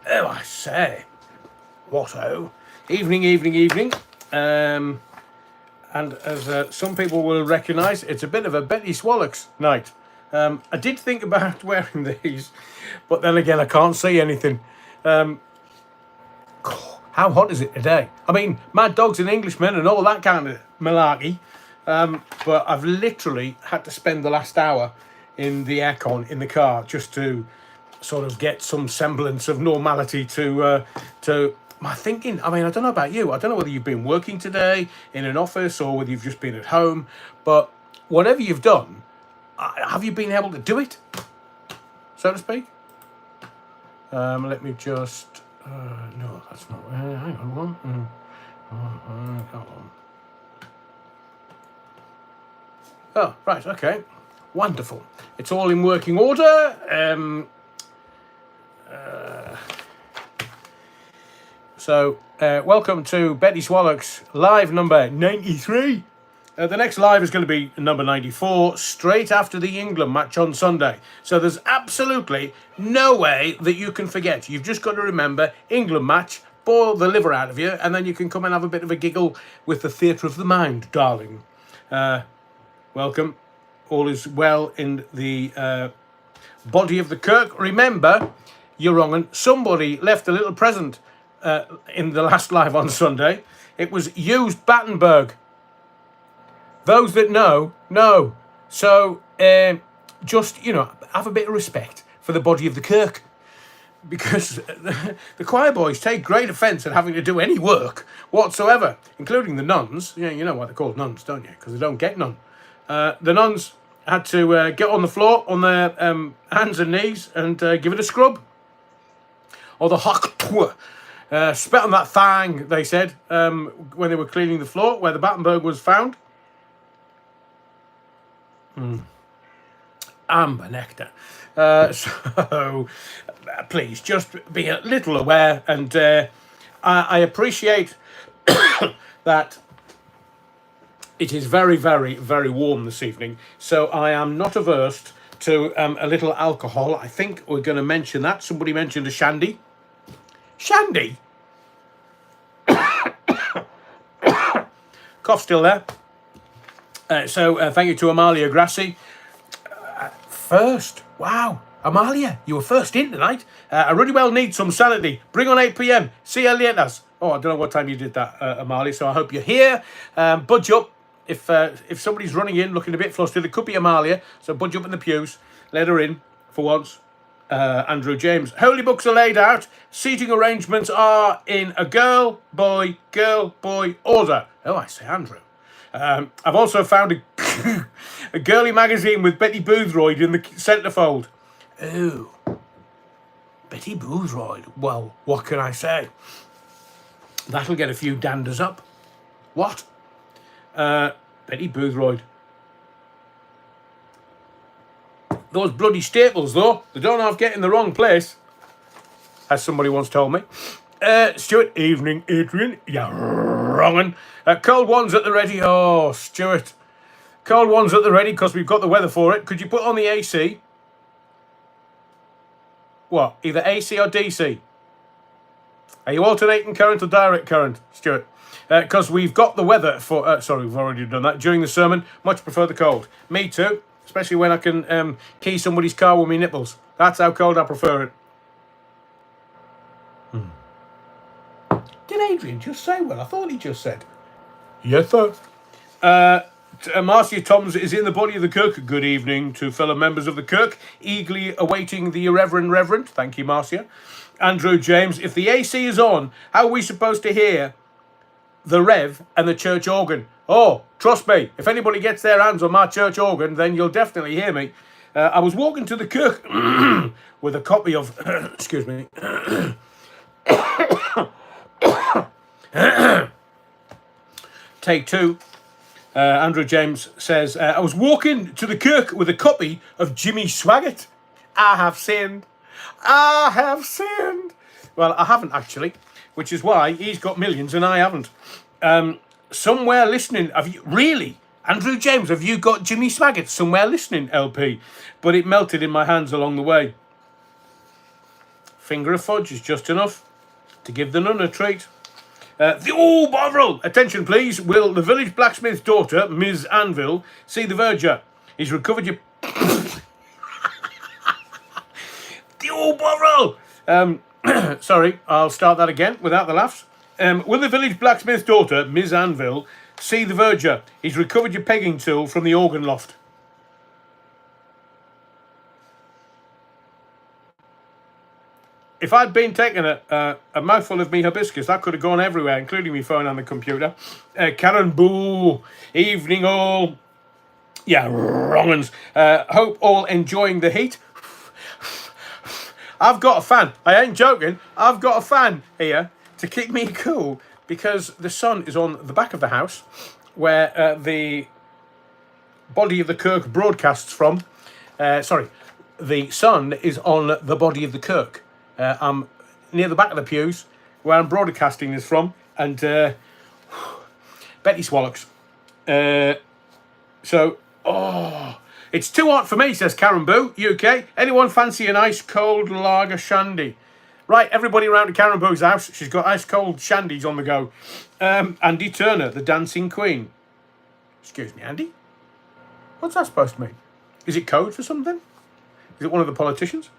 Oh, I say. What-o? Evening. And as some people will recognise, it's a bit of a Betty Swallocks night. I did think about wearing these, but then again, I can't see anything. How hot is it today? I mean, Mad Dogs and Englishmen and all that kind of malarkey. But I've literally had to spend the last hour in the aircon in the car just to sort of get some semblance of normality to my thinking. I mean, I don't know about you. I don't know whether you've been working today in an office or whether you've just been at home. But whatever you've done, have you been able to do it, so to speak? Let me just... no, that's not... hang on one. Hold on. Oh, right, okay. Wonderful. It's all in working order. So, welcome to Betty Swallocks live number 93. The next live is going to be number 94, straight after the England match on Sunday. So there's absolutely no way that you can forget. You've just got to remember, England match, boil the liver out of you, and then you can come and have a bit of a giggle with the theatre of the mind, darling. Welcome. All is well in the body of the Kirk. Remember, you're wrong, and somebody left a little present in the last live on Sunday. It was used Battenberg. Those that know. So just, have a bit of respect for the body of the Kirk. Because the choir boys take great offence at having to do any work whatsoever, including the nuns. Yeah, you know why they're called nuns, don't you? Because they don't get none. The nuns had to get on the floor on their hands and knees and give it a scrub. Or the hock spit on that thang, they said, when they were cleaning the floor where the Battenberg was found. Amber nectar. So please just be a little aware, and I appreciate that it is very, very, very warm this evening, so I am not averse to a little alcohol. I think we're going to mention that. Somebody mentioned a shandy. Shandy? Cough still there. So thank you to Amalia Grassi. First, wow, Amalia, you were first in tonight. I really well need some sanity. Bring on 8 p.m. See you later. Oh, I don't know what time you did that, Amalia, so I hope you're here. Budge up. If somebody's running in looking a bit flustered, it could be Amalia, so budge up in the pews. Let her in, for once. Andrew James. Holy books are laid out. Seating arrangements are in a girl, boy order. Oh, I say Andrew. I've also found a girly magazine with Betty Boothroyd in the centrefold. Oh, Betty Boothroyd. Well, what can I say? That'll get a few danders up. What? Betty Boothroyd. Those bloody staples, though, they don't have get in the wrong place, as somebody once told me. Stuart, evening, Adrian. Yeah, wrongin'. Cold ones at the ready. Oh, Stuart. Cold ones at the ready because we've got the weather for it. Could you put on the AC? What? Either AC or DC? Are you alternating current or direct current, Stuart? Because we've got the weather for... sorry, we've already done that. During the sermon, much prefer the cold. Me too. Especially when I can key somebody's car with my nipples. That's how cold I prefer it. Did Adrian just say well? I thought he just said. Yes, sir. Marcia Toms is in the body of the Kirk. Good evening to fellow members of the Kirk. Eagerly awaiting the Reverend. Thank you, Marcia. Andrew James. If the AC is on, how are we supposed to hear the Rev and the church organ? Oh, trust me, if anybody gets their hands on my church organ, then you'll definitely hear me. I was walking to the Kirk with a copy of... excuse me. Take two. Andrew James says, I was walking to the Kirk with a copy of Jimmy Swaggart. I have sinned. Well, I haven't actually, which is why he's got millions and I haven't. Somewhere listening, have you really? Andrew James, have you got Jimmy Swaggart somewhere listening, LP? But it melted in my hands along the way. finger of fudge is just enough to give the nun a treat. Oh, Bovril! Attention, please. Will the village blacksmith's daughter, Ms. Anvil, see the verger? He's recovered your... The old Bovril! Sorry, I'll start that again without the laughs. Will the village blacksmith's daughter, Ms. Anvil, see the verger? He's recovered your pegging tool from the organ loft. If I'd been taking a mouthful of me hibiscus, that could have gone everywhere, including my phone and the computer. Karen Boo, evening all. Yeah, wrong uns. Hope all enjoying the heat. I've got a fan. I ain't joking. I've got a fan here to keep me cool because the sun is on the back of the house where the body of the kirk broadcasts from. Sorry, the sun is on the body of the kirk. I'm near the back of the pews where I'm broadcasting this from, and Betty Swallocks. It's too hot for me, says Karen Boo, UK. Anyone fancy an ice cold lager shandy? Right, everybody around to Karen Boo's house. She's got ice cold shandies on the go. Andy Turner, the dancing queen. Excuse me, Andy? What's that supposed to mean? Is it code for something? Is it one of the politicians?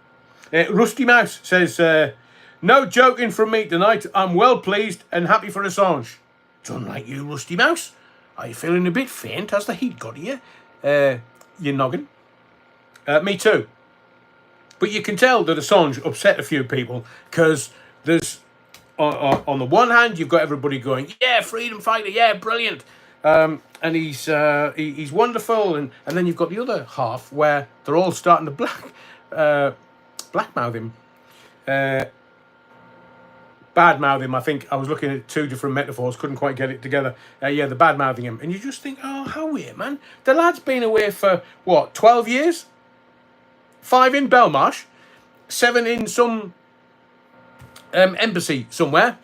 Rusty Mouse says, no joking from me tonight. I'm well pleased and happy for Assange. It's unlike you, Rusty Mouse. Are you feeling a bit faint? Has the heat got you? Your noggin? Me too. But you can tell that Assange upset a few people because there's, on the one hand, you've got everybody going, yeah, freedom fighter, yeah, brilliant. And he's wonderful. And then you've got the other half where they're all starting to blackmouth him. Badmouth him, I think. I was looking at two different metaphors, couldn't quite get it together. Yeah, the badmouthing him. And you just think, oh, how weird, man. The lad's been away for, 12 years? 5 in Belmarsh, 7 in some embassy somewhere.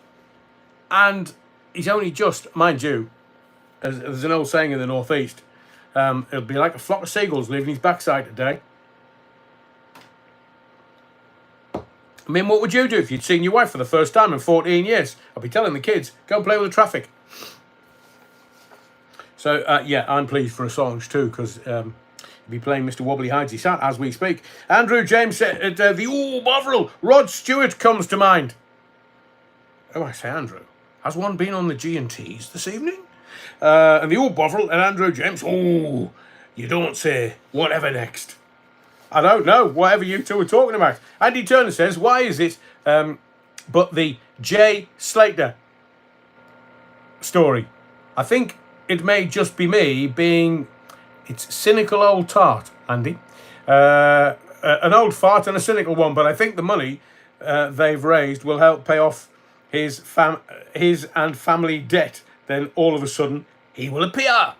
And he's only just, mind you, as there's an old saying in the northeast, it'll be like a flock of seagulls leaving his backside today. I mean, what would you do if you'd seen your wife for the first time in 14 years? I'd be telling the kids, go and play with the traffic. So, yeah, I'm pleased for Assange too, because he'll be playing Mr. Wobbly Hidesy Sat as we speak. Andrew James said, the Bovril, Rod Stewart comes to mind. Oh, I say, Andrew, has one been on the G&Ts this evening? And the Bovril and Andrew James, you don't say, whatever next. I don't know, whatever you two are talking about. Andy Turner says, why is it but the J. Slater story? I think it may just be me being... It's cynical old tart, Andy. An old fart and a cynical one, but I think the money they've raised will help pay off his and family debt. Then all of a sudden, he will appear.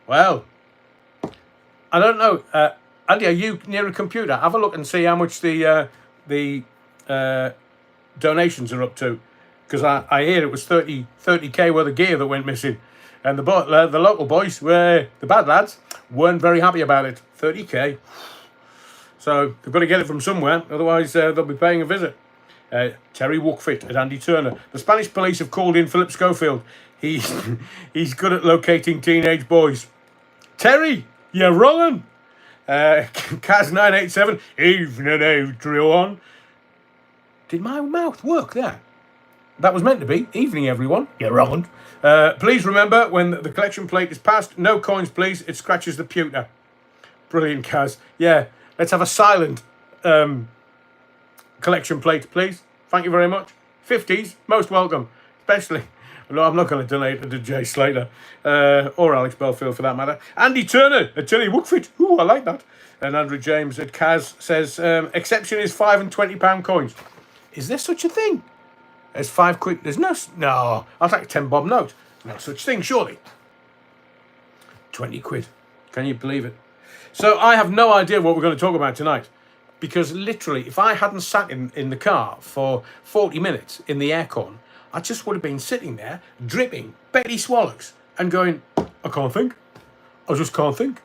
Well, I don't know... Andy, are you near a computer? Have a look and see how much the donations are up to. Because I hear it was 30k worth of gear that went missing. And the local boys, the bad lads, weren't very happy about it. 30k. So they've got to get it from somewhere. Otherwise, they'll be paying a visit. Terry Wookfit at Andy Turner. The Spanish police have called in Philip Schofield. He's good at locating teenage boys. Terry, you're wrong. Kaz987, evening Adrian. Did my mouth work there? That was meant to be. Evening, everyone. You're wrong. Please remember, when the collection plate is passed, no coins, please. It scratches the pewter. Brilliant, Kaz. Yeah, let's have a silent collection plate, please. Thank you very much. 50s, most welcome. Especially... No, I'm not going to donate to Jay Slater or Alex Belfield for that matter. Andy Turner at Tilly Wookfit. Ooh, I like that. And Andrew James at Kaz says, exception is £5 and £20 coins. Is there such a thing? There's £5. There's no. I'll take a 10 bob note. No such thing, surely. 20 quid. Can you believe it? So I have no idea what we're going to talk about tonight. Because literally, if I hadn't sat in the car for 40 minutes in the aircon, I just would have been sitting there, dripping, Betty Swallocks, and going, I can't think. I just can't think.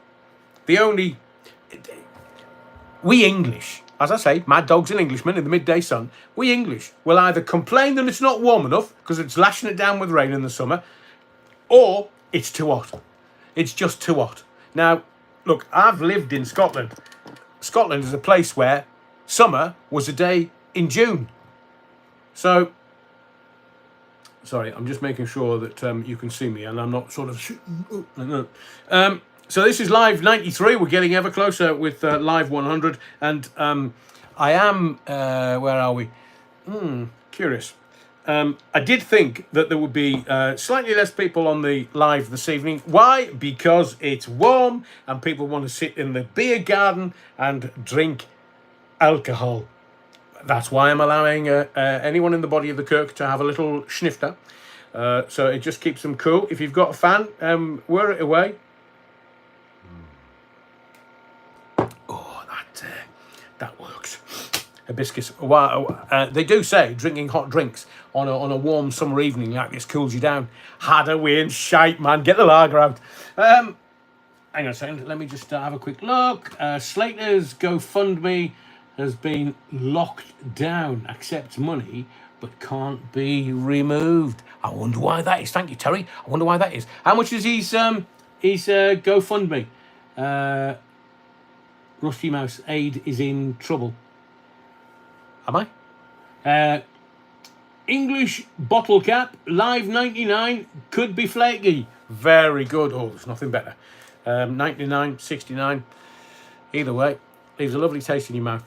We English, as I say, mad dogs and Englishmen in the midday sun, we English will either complain that it's not warm enough because it's lashing it down with rain in the summer, or it's too hot. It's just too hot. Now, look, I've lived in Scotland. Scotland is a place where summer was a day in June. So, sorry, I'm just making sure that you can see me and I'm not sort of... so this is live 93. We're getting ever closer with live 100. And I am... where are we? Curious. I did think that there would be slightly less people on the live this evening. Why? Because it's warm and people want to sit in the beer garden and drink alcohol. That's why I'm allowing anyone in the body of the Kirk to have a little snifter. So it just keeps them cool. If you've got a fan, whir it away. Oh, that works. Hibiscus. Wow. They do say drinking hot drinks on a warm summer evening like this cools you down. Hadaway and shite, man. Get the lager out. Hang on a second. Let me just have a quick look. Slater's GoFundMe has been locked down. Accepts money, but can't be removed. I wonder why that is. Thank you, Terry. I wonder why that is. How much is his GoFundMe? Rusty Mouse Aid is in trouble. Am I? English bottle cap, live 99, could be flaky. Very good. Oh, there's nothing better. 99, 69. Either way, leaves a lovely taste in your mouth.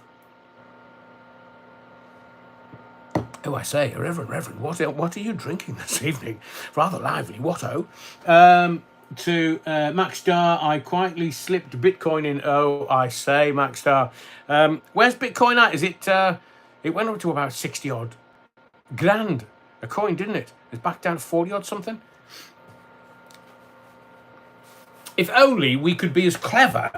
Oh, I say, Reverend, what are you drinking this evening? Rather lively. What-o? To Max Star, I quietly slipped Bitcoin in. Oh, I say, Max Star. Where's Bitcoin at? Is it... it went up to about 60 odd grand a coin, didn't it? It's back down to 40 odd something. If only we could be as clever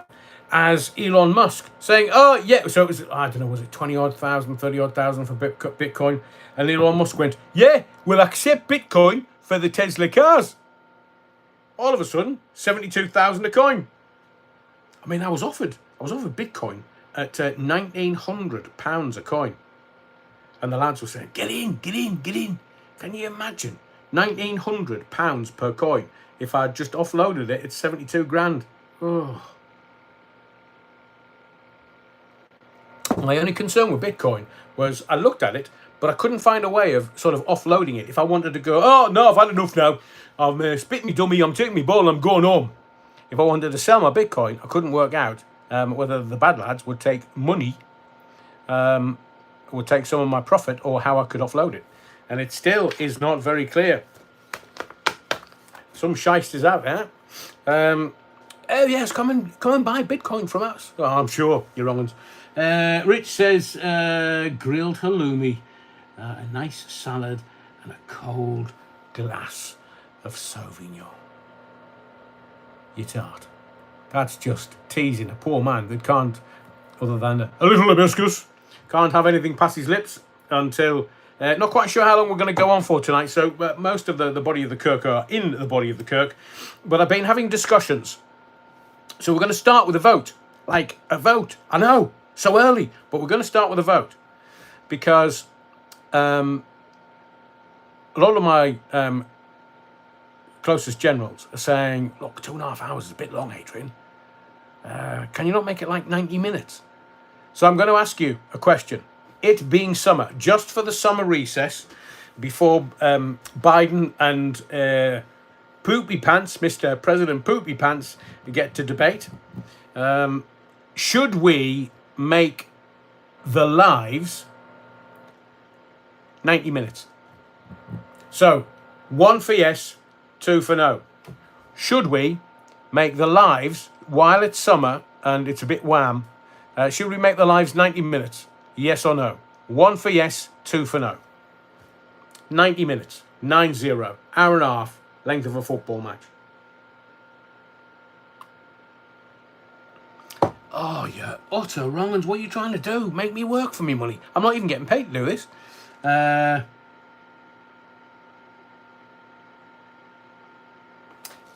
as Elon Musk, saying, oh, yeah, so it was, I don't know, was it 20 odd thousand, 30 odd thousand for Bitcoin? And Elon Musk went, yeah, we'll accept Bitcoin for the Tesla cars. All of a sudden, 72,000 a coin. I mean, I was offered Bitcoin at £1,900 a coin. And the lads were saying, get in. Can you imagine? £1,900 per coin. If I'd just offloaded it, it's 72 grand. Oh. My only concern with Bitcoin was I looked at it, but I couldn't find a way of sort of offloading it. If I wanted to go, oh, no, I've had enough now. I'm spit me dummy, I'm taking me ball, I'm going home. If I wanted to sell my Bitcoin, I couldn't work out whether the bad lads would take money, would take some of my profit, or how I could offload it. And it still is not very clear. Some shysters out there. Oh yes, come and buy Bitcoin from us. Oh, I'm sure, you're wrong. Rich says grilled halloumi, a nice salad, and a cold glass of Sauvignon. You tart. That's just teasing a poor man that can't, other than a little hibiscus, can't have anything past his lips until... not quite sure how long we're going to go on for tonight, so most of the body of the Kirk are in the body of the Kirk, but I've been having discussions. So we're going to start with a vote. Like, a vote. I know, so early, but we're going to start with a vote. Because a lot of my closest generals are saying, look, 2.5 hours is a bit long, Adrian. Can you not make it like 90 minutes? So I'm going to ask you a question. It being summer, just for the summer recess, before Biden and Poopy Pants, Mr. President Poopy Pants, get to debate, should we make the lives 90 minutes? So, 1 for yes, 2 for no. Should we make the lives, while it's summer and it's a bit wham, should we make the lives 90 minutes? Yes or no? 1 for yes, 2 for no. 90 minutes. 9-0. Hour and a half. Length of a football match. Oh, you're utter wrong uns. What are you trying to do? Make me work for me money. I'm not even getting paid to do this.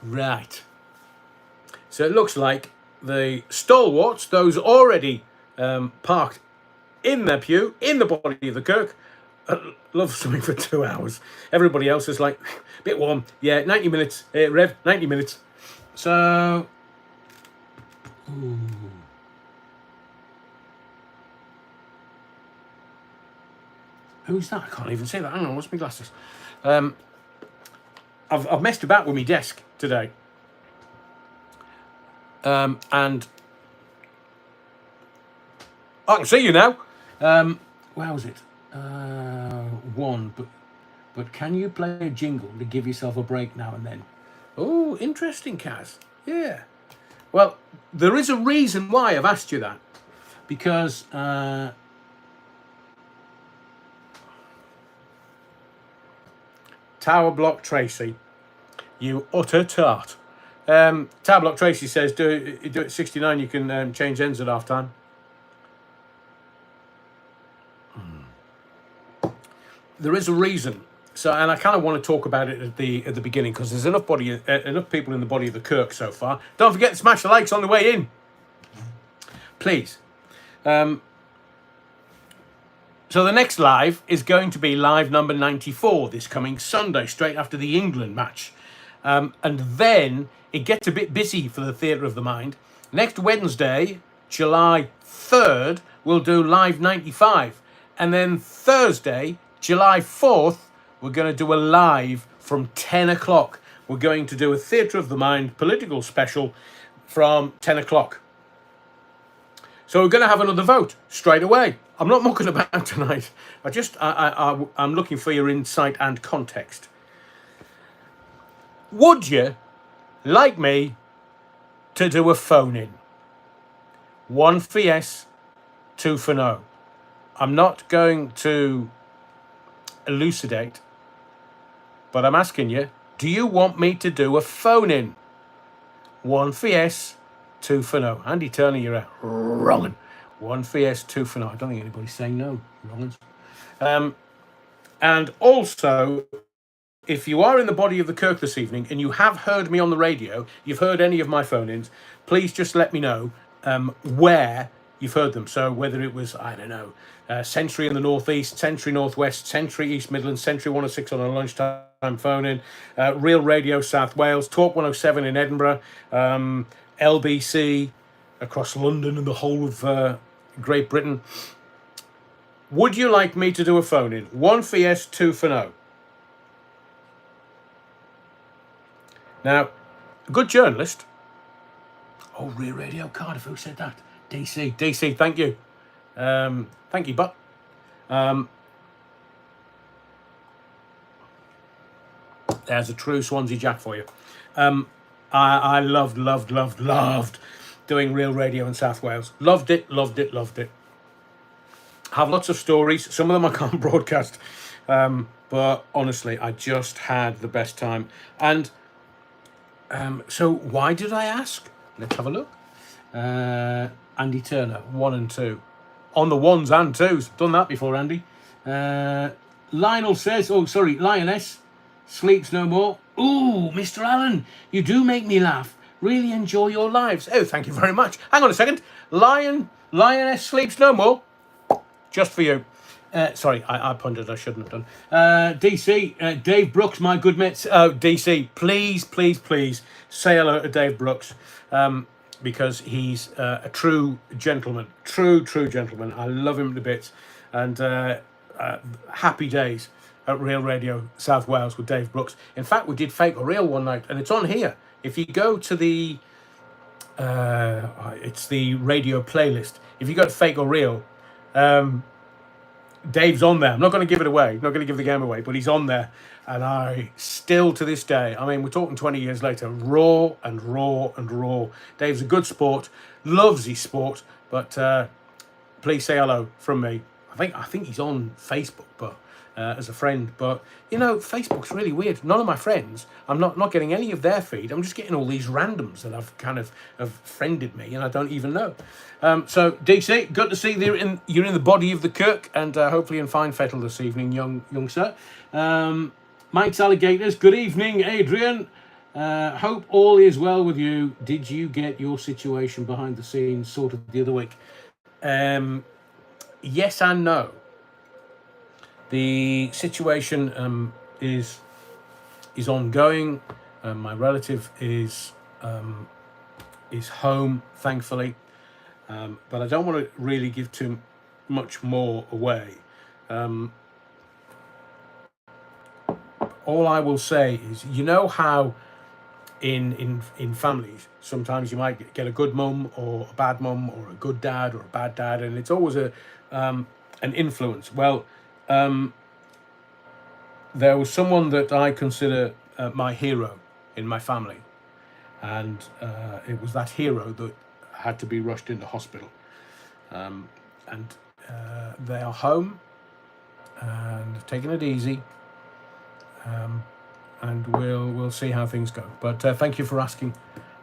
Right. So it looks like the stalwarts, those already parked in their pew, in the body of the kirk. Love swimming for 2 hours. Everybody else is like, a bit warm. Yeah, 90 minutes. Rev, 90 minutes. So... Ooh. Who's that? I can't even see that. Hang on, what's my glasses? I've messed about with my desk today. And I can see you now. Where was it? One, but can you play a jingle to give yourself a break now and then? Oh, interesting, Kaz. Yeah. Well, there is a reason why I've asked you that. Because Tower Block Tracy, you utter tart. Tower Block Tracy says, do it at 69, you can change ends at half time. There is a reason. So, and I kind of want to talk about it at the beginning, because there's enough people in the body of the kirk so far. Don't forget to smash the likes on the way in, please. So the next live is going to be live number 94 this coming Sunday, straight after the England match. And then it gets a bit busy for the Theatre of the Mind. Next Wednesday, July 3rd, we'll do live 95. And then Thursday, July 4th, we're going to do a live from 10 o'clock. We're going to do a Theatre of the Mind political special from 10 o'clock. So we're going to have another vote straight away. I'm not mucking about tonight. I'm looking for your insight and context. Would you like me to do a phone-in? 1 for yes, 2 for no. I'm not going to elucidate, but I'm asking you, do you want me to do a phone-in? 1 for yes, 2 for no. Andy Turner, you're a wrong. 1 for yes, 2 for no. I don't think anybody's saying no. Wrong. And also, if you are in the body of the kirk this evening and you have heard me on the radio, you've heard any of my phone-ins, please just let me know where you've heard them. So whether it was, I don't know, Century in the Northeast, Century Northwest, Century East Midlands, Century 106 on a lunchtime phone-in, Real Radio South Wales, Talk 107 in Edinburgh, LBC across London and the whole of Great Britain. Would you like me to do a phone-in? 1 for yes, 2 for no. Now, a good journalist. Oh, Real Radio Cardiff, who said that? DC, thank you. Thank you, but there's a true Swansea Jack for you. I loved doing Real Radio in South Wales. Loved it. Have lots of stories. Some of them I can't broadcast. But honestly, I just had the best time. And so why did I ask? Let's have a look. Andy Turner, 1 and 2. On the 1s and 2s. Done that before, Andy. Lionel says, Lioness, sleeps no more. Ooh, Mr. Allen, you do make me laugh. Really enjoy your lives. Oh, thank you very much. Hang on a second. Lioness sleeps no more. Just for you. Sorry, I pondered. I shouldn't have done. DC, Dave Brooks, my good mates. DC, please say hello to Dave Brooks. Because he's a true gentleman. True gentleman. I love him to bits. And happy days at Real Radio South Wales with Dave Brooks. In fact, we did Fake or Real one night, and it's on here. If you go to the... it's the radio playlist. If you go to Fake or Real... Dave's on there. I'm not going to give it away. Not going to give the game away, but he's on there. And I still, to this day, I mean, we're talking 20 years later, raw. Dave's a good sport, loves his sport, but please say hello from me. I think he's on Facebook, but as a friend. But, you know, Facebook's really weird. None of my friends, I'm not getting any of their feed. I'm just getting all these randoms that have friended me, and I don't even know. So, DC, good to see you're in the body of the kirk, and hopefully in fine fettle this evening, young sir. Mike's Alligators, good evening, Adrian. Hope all is well with you. Did you get your situation behind the scenes sorted the other week? yes and no. The situation is ongoing. My relative is home, thankfully, but I don't want to really give too much more away. All I will say is, you know how in families sometimes you might get a good mum or a bad mum or a good dad or a bad dad, and it's always an influence. Well, there was someone that I consider my hero in my family, and it was that hero that had to be rushed into hospital. And they are home and taking it easy, and we'll see how things go. But thank you for asking.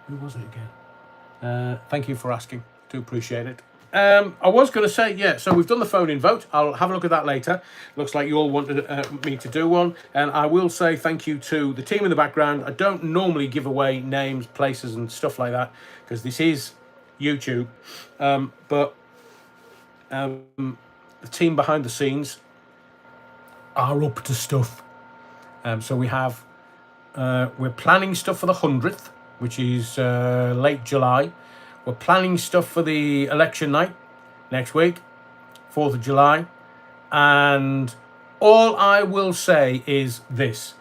Who was it again? Thank you for asking. Do appreciate it. I was going to say, yeah, so we've done the phone-in vote. I'll have a look at that later. Looks like you all wanted me to do one. And I will say thank you to the team in the background. I don't normally give away names, places and stuff like that because this is YouTube. But the team behind the scenes are up to stuff. So we have, we're planning stuff for the 100th, which is late July. We're planning stuff for the election night next week, 4th of July. And all I will say is this.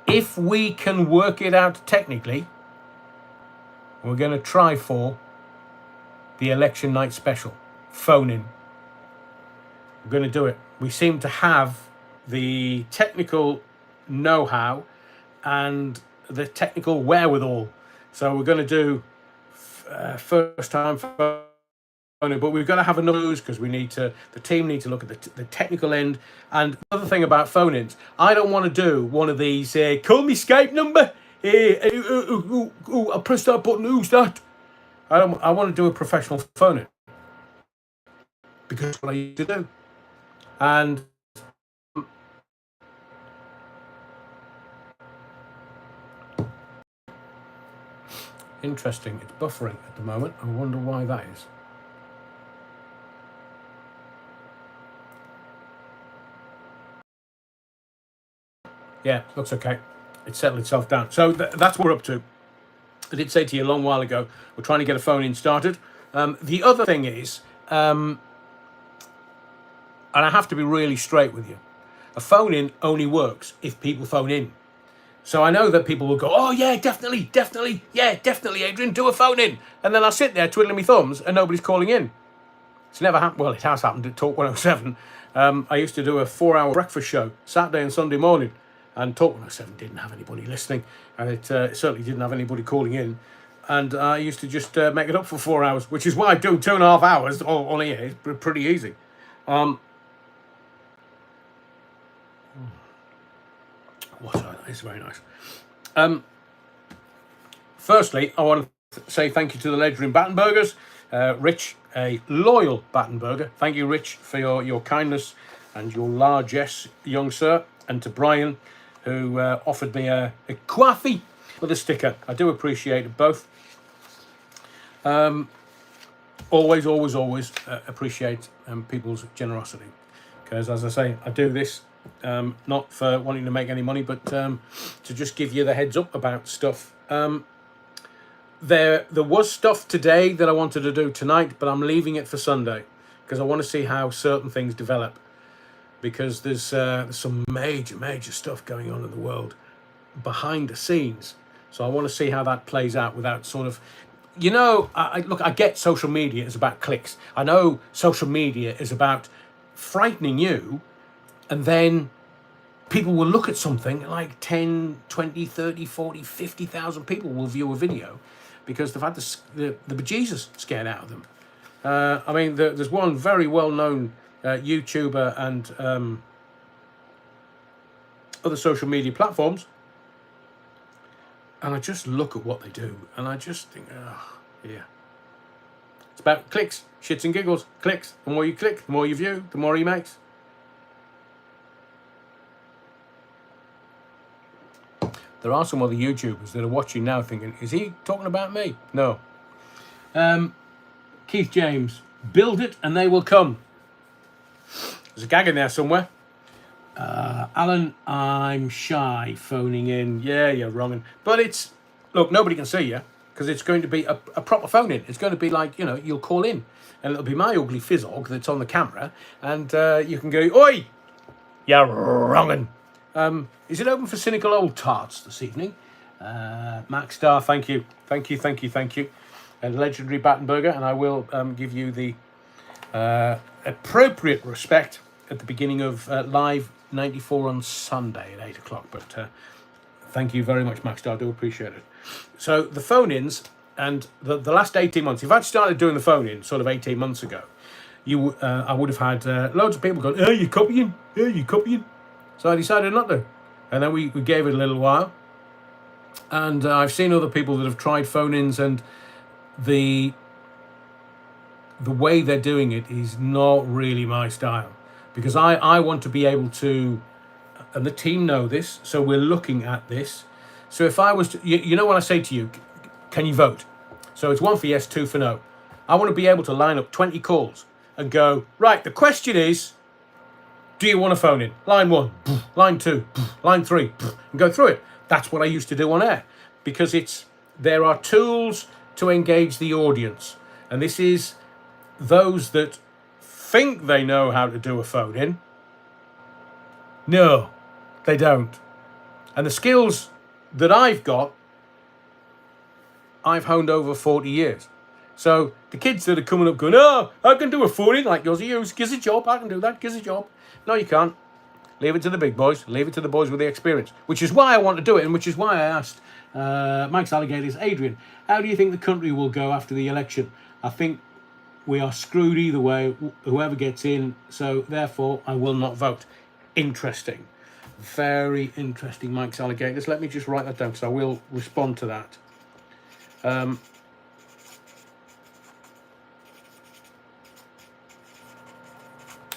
If we can work it out technically, we're going to try for the election night special, phone in. We're going to do it. We seem to have the technical know-how and the technical wherewithal. So we're going to do first time phone in, but we've got to have another news because the team need to look at the technical end. And the other thing about phone-ins, I don't want to do one of these, call me Skype number, I pressed that button, who's that? I want to do a professional phone-in because that's what I used to do. And interesting, it's buffering at the moment. I wonder why that is. Yeah, looks okay. It's settled itself down. So that's what we're up to. I did say to you a long while ago, we're trying to get a phone-in started. The other thing is, and I have to be really straight with you, a phone-in only works if people phone in. So I know that people will go, oh yeah, definitely, yeah, definitely, Adrian, do a phone-in. And then I'll sit there twiddling my thumbs and nobody's calling in. It's never happened. Well, it has happened at Talk 107. I used to do a 4-hour breakfast show, Saturday and Sunday morning. And Talk 107 didn't have anybody listening. And it certainly didn't have anybody calling in. And I used to just make it up for 4 hours, which is why I do 2.5 hours on here. It's pretty easy. It's very nice. Firstly, I want to say thank you to the Adrian Battenbergers. Rich, a loyal Battenberger. Thank you, Rich, for your kindness and your largesse, young sir. And to Brian, who offered me a coffee with a sticker. I do appreciate it both. Always appreciate people's generosity. Because, as I say, I do this not for wanting to make any money, but to just give you the heads up about stuff. There was stuff today that I wanted to do tonight, but I'm leaving it for Sunday because I want to see how certain things develop. Because there's some major stuff going on in the world behind the scenes. So I want to see how that plays out without sort of, I get social media is about clicks. I know social media is about frightening you, and then people will look at something like 10, 20, 30, 40, 50,000 people will view a video because they've had the bejesus scared out of them. I mean, there's one very well-known YouTuber and other social media platforms, and I just look at what they do and I just think, oh, yeah. It's about clicks, shits and giggles, clicks. The more you click, the more you view, the more he makes. There are some other YouTubers that are watching now thinking, is he talking about me? No. Keith James, build it and they will come. There's a gag in there somewhere. Alan, I'm shy phoning in. Yeah, you're wrong. But it's, look, nobody can see you because it's going to be a proper phone in. It's going to be like, you'll call in and it'll be my ugly fizzog that's on the camera and you can go, oi, you're wrongin'. Is it open for cynical old tarts this evening? Max Star, thank you. And legendary Battenberger, and I will give you the appropriate respect at the beginning of live 94 on Sunday at 8 o'clock. But thank you very much, Max Star. I do appreciate it. So the phone-ins and the last 18 months, if I'd started doing the phone-in sort of 18 months ago, I would have had loads of people going, you copying? You copying? So I decided not to. And then we gave it a little while. And I've seen other people that have tried phone-ins, and the way they're doing it is not really my style. Because I want to be able to, and the team know this, so we're looking at this. So if I was to, you know when I say to you, can you vote? So it's 1 for yes, 2 for no. I want to be able to line up 20 calls and go, right, the question is, do you want to phone in? Line 1, line 2, line 3, and go through it. That's what I used to do on air, because there are tools to engage the audience. And this is those that think they know how to do a phone in. No, they don't. And the skills that I've got, I've honed over 40 years. So the kids that are coming up going, oh, I can do a phone in like yours, gives a job, I can do that, gives a job. No, you can't. Leave it to the big boys. Leave it to the boys with the experience. Which is why I want to do it, and which is why I asked Mike's Alligators, Adrian, how do you think the country will go after the election? I think we are screwed either way, whoever gets in, so therefore I will not vote. Interesting. Very interesting, Mike's Alligators. Let me just write that down because I will respond to that.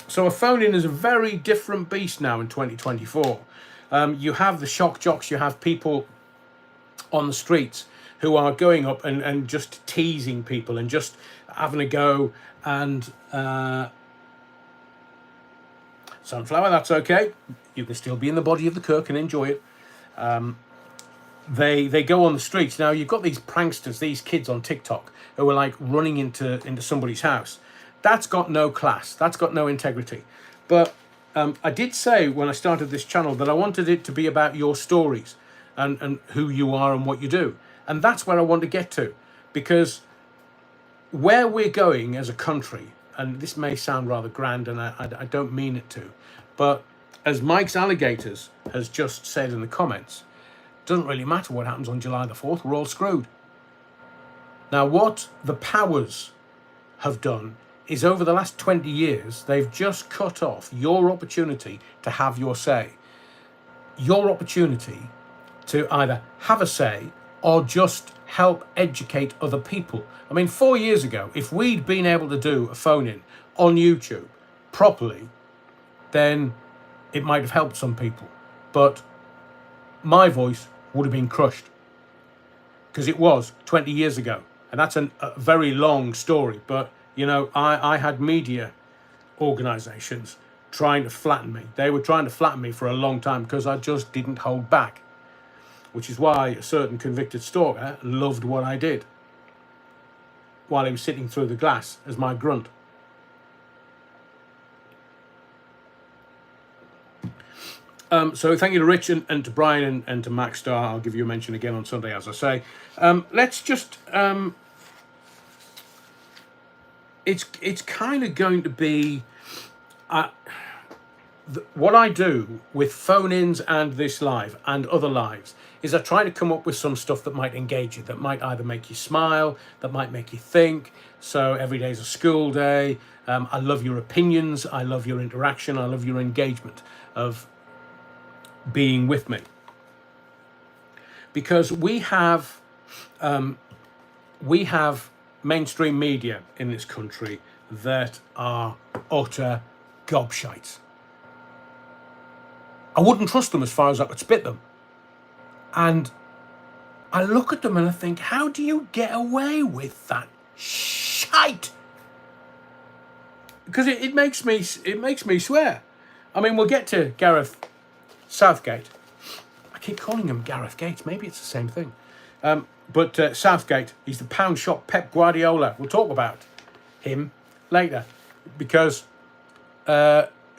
So a phone-in is a very different beast now in 2024. You have the shock jocks, you have people on the streets who are going up and just teasing people and just having a go. And Sunflower, that's okay. You can still be in the body of the cook and enjoy it. They go on the streets. Now, you've got these pranksters, these kids on TikTok who are like running into somebody's house. That's got no class. That's got no integrity. But I did say when I started this channel that I wanted it to be about your stories and who you are and what you do. And that's where I want to get to. Because where we're going as a country, and this may sound rather grand and I don't mean it to, but as Mike's Alligators has just said in the comments, it doesn't really matter what happens on July the 4th, we're all screwed. Now, what the powers have done is over the last 20 years, they've just cut off your opportunity to have your say. Your opportunity to either have a say or just help educate other people. I mean, 4 years ago, if we'd been able to do a phone-in on YouTube properly, then it might have helped some people. But my voice would have been crushed because it was 20 years ago. And that's a very long story, but you know, I had media organisations trying to flatten me. They were trying to flatten me for a long time because I just didn't hold back, which is why a certain convicted stalker loved what I did while he was sitting through the glass as my grunt. So thank you to Rich and to Brian and to Max Star. I'll give you a mention again on Sunday, as I say. Let's just... It's kind of going to be what I do with phone-ins and this live and other lives is I try to come up with some stuff that might engage you, that might either make you smile, that might make you think. So every day is a school day. I love your opinions. I love your interaction. I love your engagement of being with me. Because we have mainstream media in this country that are utter gobshites. I wouldn't trust them as far as I could spit them. And I look at them and I think, how do you get away with that shite? because it makes me swear. I mean, we'll get to Gareth Southgate. I keep calling him Gareth Gates. Maybe it's the same thing. But Southgate, he's the pound shop Pep Guardiola. We'll talk about him later, because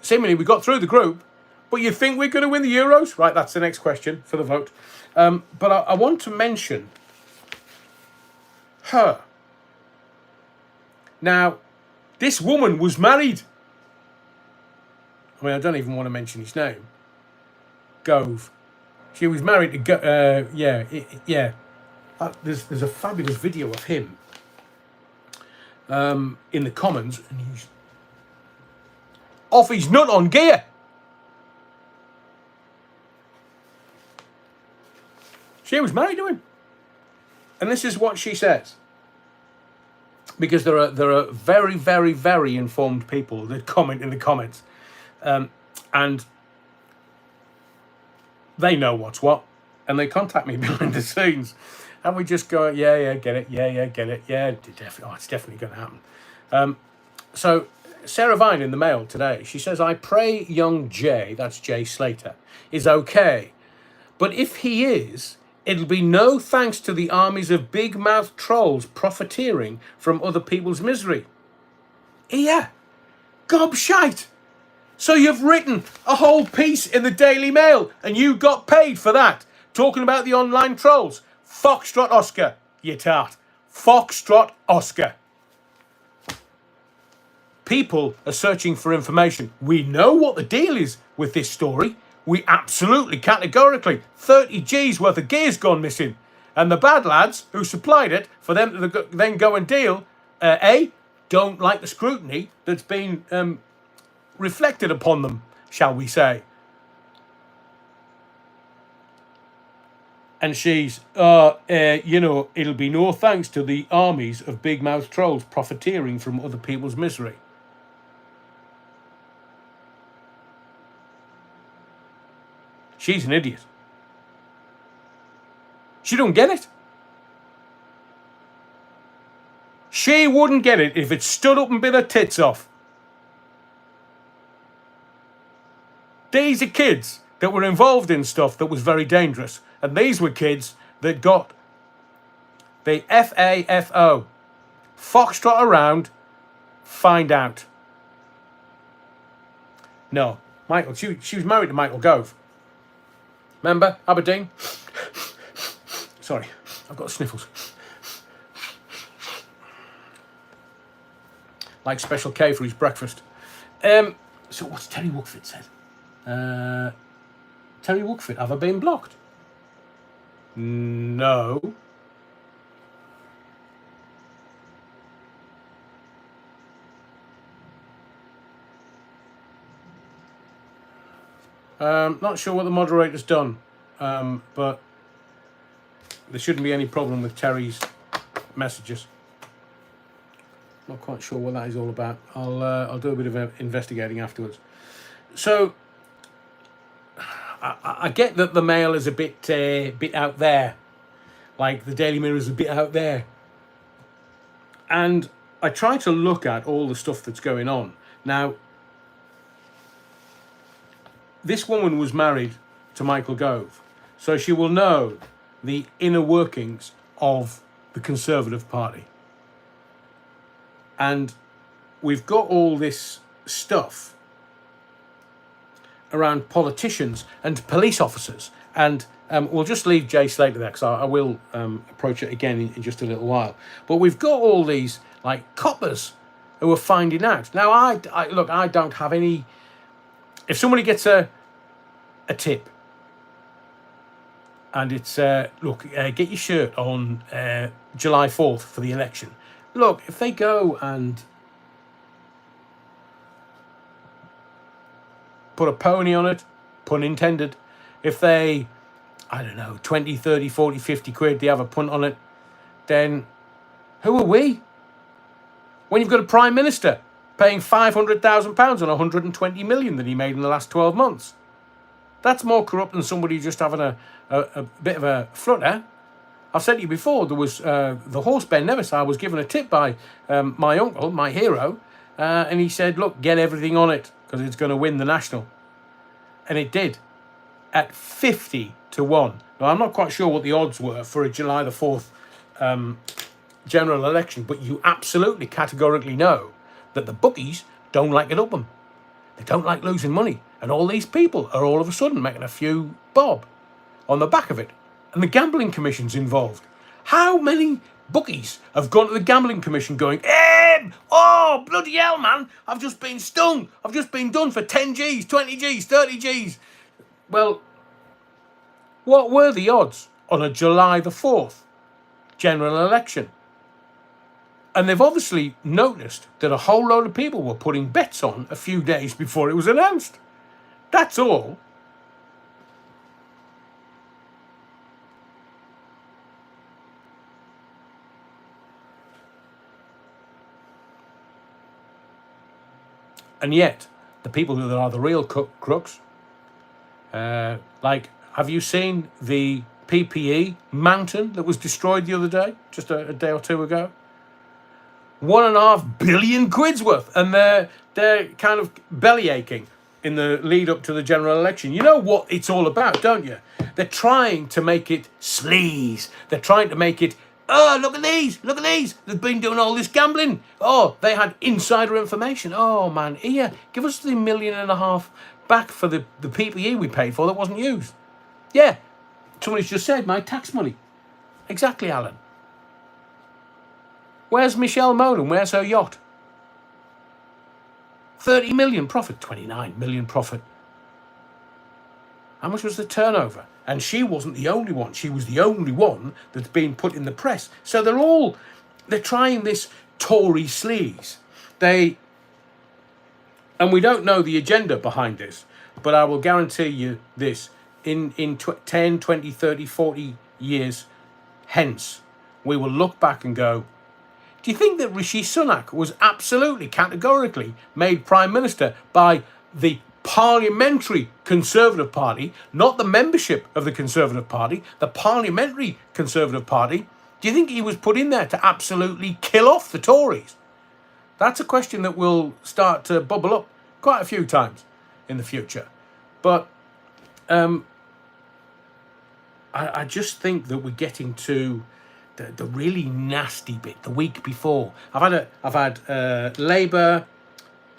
seemingly we got through the group. But you think we're going to win the Euros? Right, that's the next question for the vote. But I want to mention her. Now, this woman was married. I mean, I don't even want to mention his name. Gove. She was married to yeah. There's a fabulous video of him in the Commons, and he's off his nut on gear. She was married to him, and this is what she says. Because there are very, very, very informed people that comment in the comments, and they know what's what, and they contact me behind the scenes, and we just go, yeah, get it, get it, it's definitely going to happen. So Sarah Vine in the Mail today, she says, I pray young Jay, that's Jay Slater, is okay, but if he is, it'll be no thanks to the armies of big-mouthed trolls profiteering from other people's misery. Yeah, gobshite. So you've written a whole piece in the Daily Mail and you got paid for that, talking about the online trolls. Foxtrot Oscar, you tart. Foxtrot Oscar. People are searching for information. We know what the deal is with this story. We absolutely, categorically, 30 G's worth of gear's gone missing. And the bad lads who supplied it, for them to then go and deal, don't like the scrutiny that's been reflected upon them, shall we say. And she's, it'll be no thanks to the armies of big-mouthed trolls profiteering from other people's misery. She's an idiot. She don't get it. She wouldn't get it if it stood up and bit her tits off. These are kids that were involved in stuff that was very dangerous. And these were kids that got the FAFO. Foxtrot around, find out. No, Michael, she was married to Michael Gove. Remember, Aberdeen? Sorry, I've got sniffles. Like Special K for his breakfast. So what's Terry Wookford said? Terry Wookford, have I been blocked? No. Not sure what the moderator's done, but there shouldn't be any problem with Terry's messages. Not quite sure what that is all about. I'll do a bit of investigating afterwards. So I get that the Mail is a bit out there, like the Daily Mirror is a bit out there, and I try to look at all the stuff that's going on now. This woman was married to Michael Gove, so she will know the inner workings of the Conservative Party. And we've got all this stuff around politicians and police officers. And we'll just leave Jay Slater there, because I will approach it again in just a little while. But we've got all these, like, coppers who are finding out. Now, I don't have any... If somebody gets a tip, and it's, get your shirt on July 4th for the election. Look, if they go and put a pony on it, pun intended, if they, 20, 30, 40, 50 quid, they have a punt on it, then who are we? When you've got a Prime Minister paying £500,000 on 120 million that he made in the last 12 months. That's more corrupt than somebody just having a bit of a flutter. I've said to you before, there was the horse Ben Nevis. I was given a tip by my uncle, my hero, and he said, look, get everything on it because it's going to win the national. And it did, at 50-1. Now, I'm not quite sure what the odds were for a July the 4th general election, but you absolutely categorically know that the bookies don't like it up them. They don't like losing money. And all these people are all of a sudden making a few bob on the back of it. And the Gambling Commission's involved. How many bookies have gone to the Gambling Commission going, oh, bloody hell, man, I've just been stung. I've just been done for 10 Gs, 20 Gs, 30 Gs. Well, what were the odds on a July the 4th general election? And they've obviously noticed that a whole load of people were putting bets on a few days before it was announced. That's all. And yet, the people that are the real crooks, like, have you seen the PPE mountain that was destroyed the other day, just a day or two ago? 1.5 billion quid's worth, and they're kind of belly aching in the lead up to the general election. You know what it's all about, don't you? They're trying to make it sleaze. They're trying to make it, oh, look at these, they've been doing all this gambling. Oh, they had insider information. Oh man, here, give us the 1.5 million back for the PPE we paid for that wasn't used. Yeah, somebody's just said my tax money. Exactly, Alan. Where's Michelle Moden? Where's her yacht? 30 million profit, 29 million profit. How much was the turnover? And she wasn't the only one. She was the only one that's been put in the press. So they're trying this Tory sleaze. And we don't know the agenda behind this, but I will guarantee you this, in 10, 20, 30, 40 years hence, we will look back and go, do you think that Rishi Sunak was absolutely categorically made Prime Minister by the Parliamentary Conservative Party, not the membership of the Conservative Party, the Parliamentary Conservative Party? Do you think he was put in there to absolutely kill off the Tories? That's a question that will start to bubble up quite a few times in the future. But I just think that we're getting to the really nasty bit the week before. I've had Labour,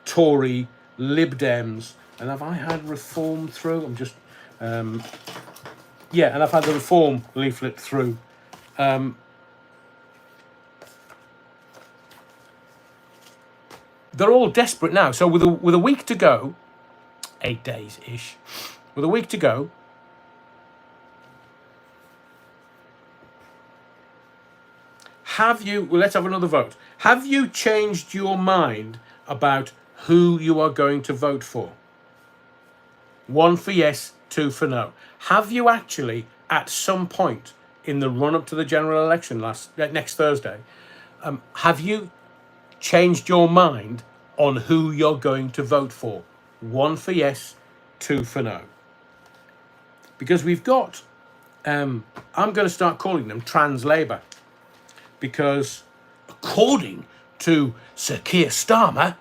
Tory, Lib Dems, and have I had Reform through? I'm just and I've had the Reform leaflet through. They're all desperate now. So with a week to go, 8 days ish, with a week to go, let's have another vote. Have you changed your mind about who you are going to vote for? 1 for yes, 2 for no. Have you actually, at some point in the run-up to the general election next Thursday, have you changed your mind on who you're going to vote for? 1 for yes, 2 for no. Because we've got, I'm going to start calling them trans Labour. Because according to Sir Keir Starmer,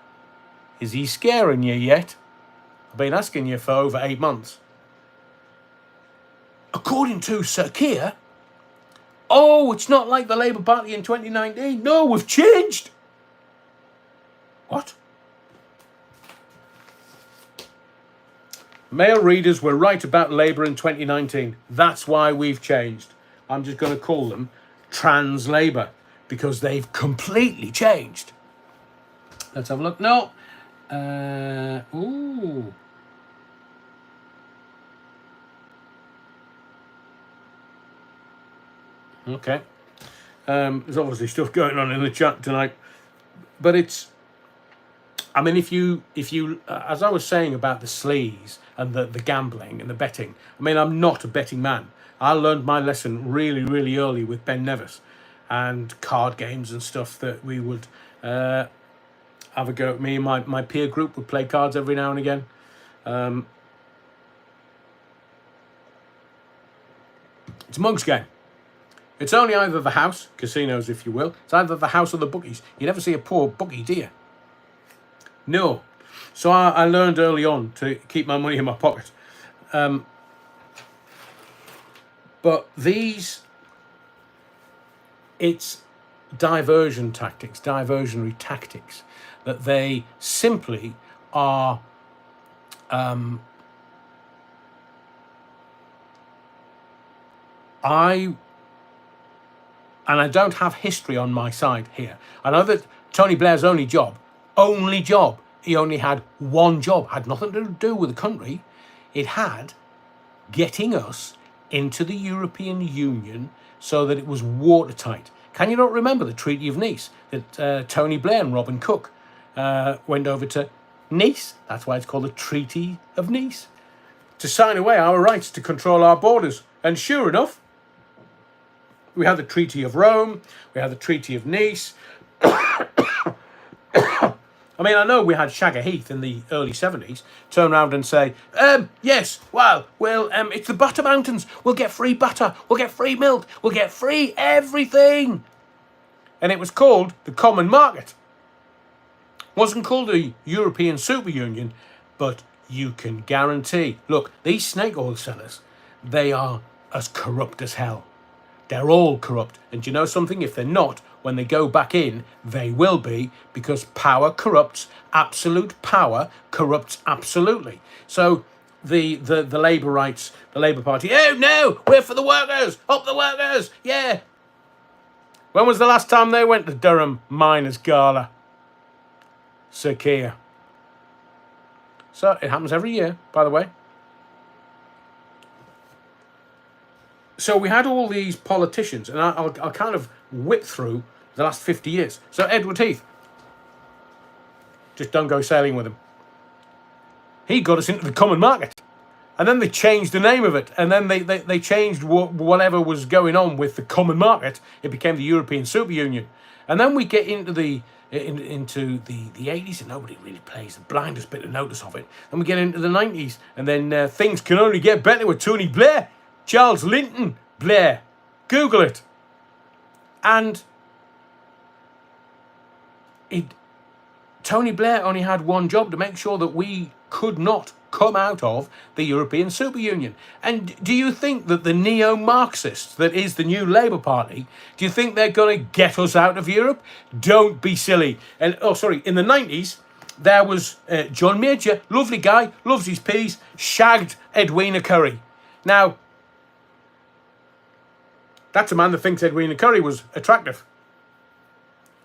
is he scaring you yet? I've been asking you for over 8 months. According to Sir Keir, oh, it's not like the Labour Party in 2019. No, we've changed. What? Male readers were right about Labour in 2019. That's why we've changed. I'm just going to call them trans Labour, because they've completely changed. Let's have a look. No. Ooh. Okay. There's obviously stuff going on in the chat tonight, but it's, I mean, if you, as I was saying about the sleaze and the gambling and the betting, I mean, I'm not a betting man. I learned my lesson really, really early with Ben Nevis and card games and stuff that we would have a go at. Me and my peer group would play cards every now and again. It's a mug's game. It's only either the house, casinos if you will, it's either the house or the bookies. You never see a poor bookie, do you? No. So I learned early on to keep my money in my pocket. But it's diversionary tactics, that they simply are I don't have history on my side here. I know that Tony Blair's only job, he only had one job, had nothing to do with the country. It had getting us into the European Union so that it was watertight. Can you not remember the Treaty of Nice, that Tony Blair and Robin Cook went over to Nice? That's why it's called the Treaty of Nice, to sign away our rights to control our borders. And sure enough, we had the Treaty of Rome, we had the Treaty of Nice. I mean, I know we had Shagger Heath in the early 70s turn around and say, yes, well, it's the Butter Mountains. We'll get free butter. We'll get free milk. We'll get free everything. And it was called the Common Market. Wasn't called the European Super Union, but you can guarantee, look, these snake oil sellers, they are as corrupt as hell. They're all corrupt. And do you know something? If they're not, when they go back in, they will be, because power corrupts. Absolute power corrupts absolutely. So the Labour rights, the Labour Party, oh no, we're for the workers, up the workers, yeah. When was the last time they went to Durham Miners' Gala? Sir Keir. So it happens every year, by the way. So we had all these politicians, and I'll kind of whip through the last 50 years. So Edward Heath, just don't go sailing with him. He got us into the Common Market. And then they changed the name of it. And then they changed whatever was going on with the Common Market. It became the European Super Union. And then we get into the 80s, and nobody really plays the blindest bit of notice of it. Then we get into the 90s, and then things can only get better with Tony Blair. Charles Linton Blair. Google it. And Tony Blair only had one job, to make sure that we could not come out of the European Super Union. And do you think that the neo-Marxists, that is the new Labour Party, do you think they're going to get us out of Europe? Don't be silly. And in the 90s, there was John Major, lovely guy, loves his peas, shagged Edwina Currie. Now, that's a man that thinks Edwina Currie was attractive.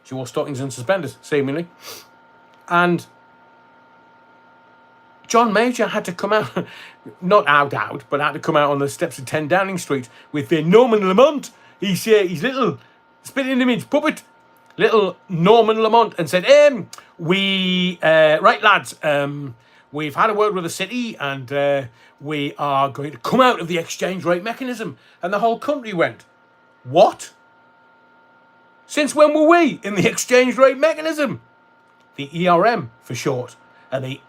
She wore stockings and suspenders, seemingly. And John Major had to come out, not out, but had to come out on the steps of 10 Downing Street with Norman Lamont, his little spitting image puppet, little Norman Lamont, and said, right lads, we've had a word with the city, and we are going to come out of the exchange rate mechanism. And the whole country went, what? Since when were we in the exchange rate mechanism? The ERM for short. And the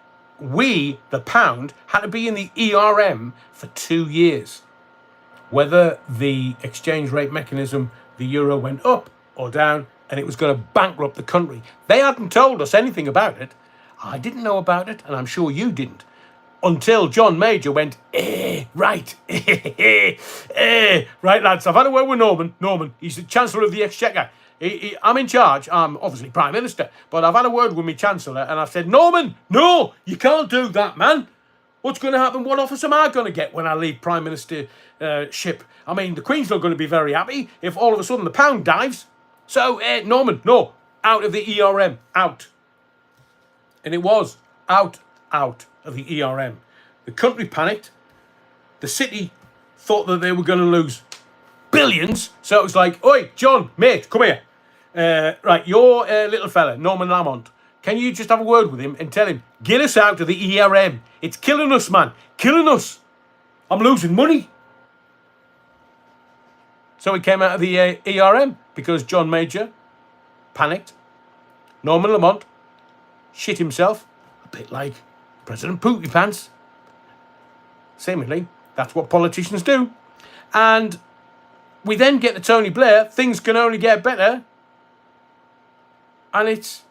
pound, had to be in the ERM for 2 years. Whether the exchange rate mechanism, the euro, went up or down, and it was going to bankrupt the country. They hadn't told us anything about it. I didn't know about it, and I'm sure you didn't. Until John Major went, right. Right, lads, I've had a word with Norman. Norman, he's the Chancellor of the Exchequer. I'm in charge. I'm obviously Prime Minister, but I've had a word with my Chancellor, and I've said, Norman, no, you can't do that, man. What's going to happen? What office am I going to get when I leave Prime Ministership? I mean, the Queen's not going to be very happy if all of a sudden the pound dives. So, Norman, no, out of the ERM, out. And it was out of the ERM. The country panicked. The city thought that they were going to lose billions. So it was like, oi, John, mate, come here. Right, your little fella, Norman Lamont, can you just have a word with him and tell him, get us out of the ERM. It's killing us, man. Killing us. I'm losing money. So he came out of the ERM because John Major panicked. Norman Lamont shit himself, a bit like President Poopy Pants. Seemingly, that's what politicians do. And we then get to Tony Blair, things can only get better. And it's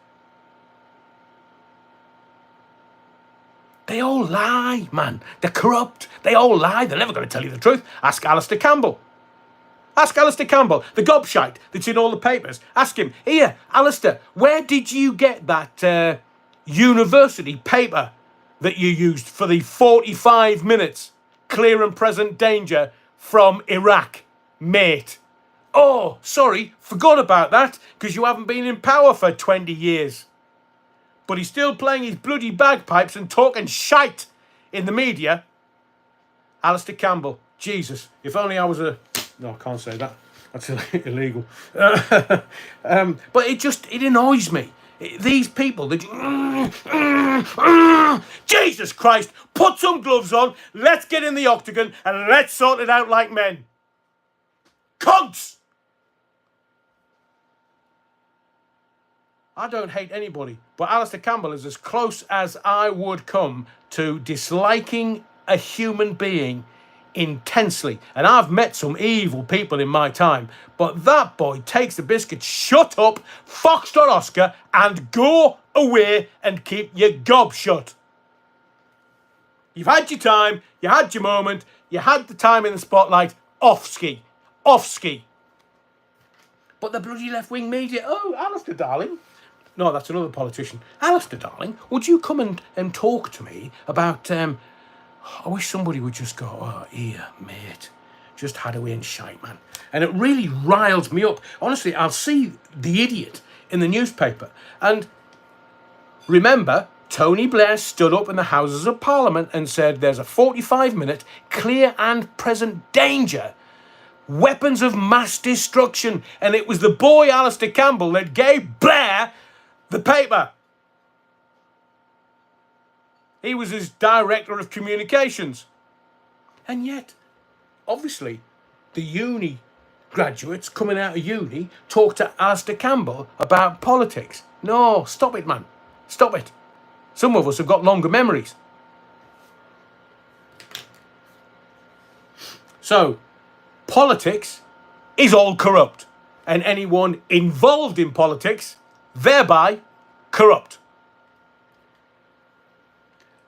They all lie, man. They're corrupt. They all lie. They're never going to tell you the truth. Ask Alistair Campbell. Ask Alistair Campbell, the gobshite that's in all the papers. Ask him, here, Alistair, where did you get that university paper that you used for the 45 minutes clear and present danger from Iraq, mate? Oh, sorry, forgot about that, because you haven't been in power for 20 years. But he's still playing his bloody bagpipes and talking shite in the media. Alistair Campbell, Jesus, if only I was a... No, I can't say that. That's illegal. But it annoys me. These people, Jesus Christ, put some gloves on, let's get in the octagon and let's sort it out like men. Cunts! I don't hate anybody, but Alistair Campbell is as close as I would come to disliking a human being intensely. And I've met some evil people in my time, but that boy takes the biscuit. Shut up, Foxtrot Oscar, and go away and keep your gob shut. You've had your time, you had your moment, you had the time in the spotlight. Off ski. But the bloody left-wing media, oh, Alistair, darling. No, that's another politician. Alistair, darling, would you come and talk to me about... I wish somebody would just go, oh, here, mate. Just had away and shite, man. And it really riles me up. Honestly, I'll see the idiot in the newspaper. And remember, Tony Blair stood up in the Houses of Parliament and said there's a 45-minute clear and present danger. Weapons of mass destruction. And it was the boy, Alistair Campbell, that gave Blair the paper. He was his director of communications. And yet, obviously, the uni graduates coming out of uni talk to Alistair Campbell about politics. No, stop it, man. Stop it. Some of us have got longer memories. So, politics is all corrupt. And anyone involved in politics, thereby corrupt.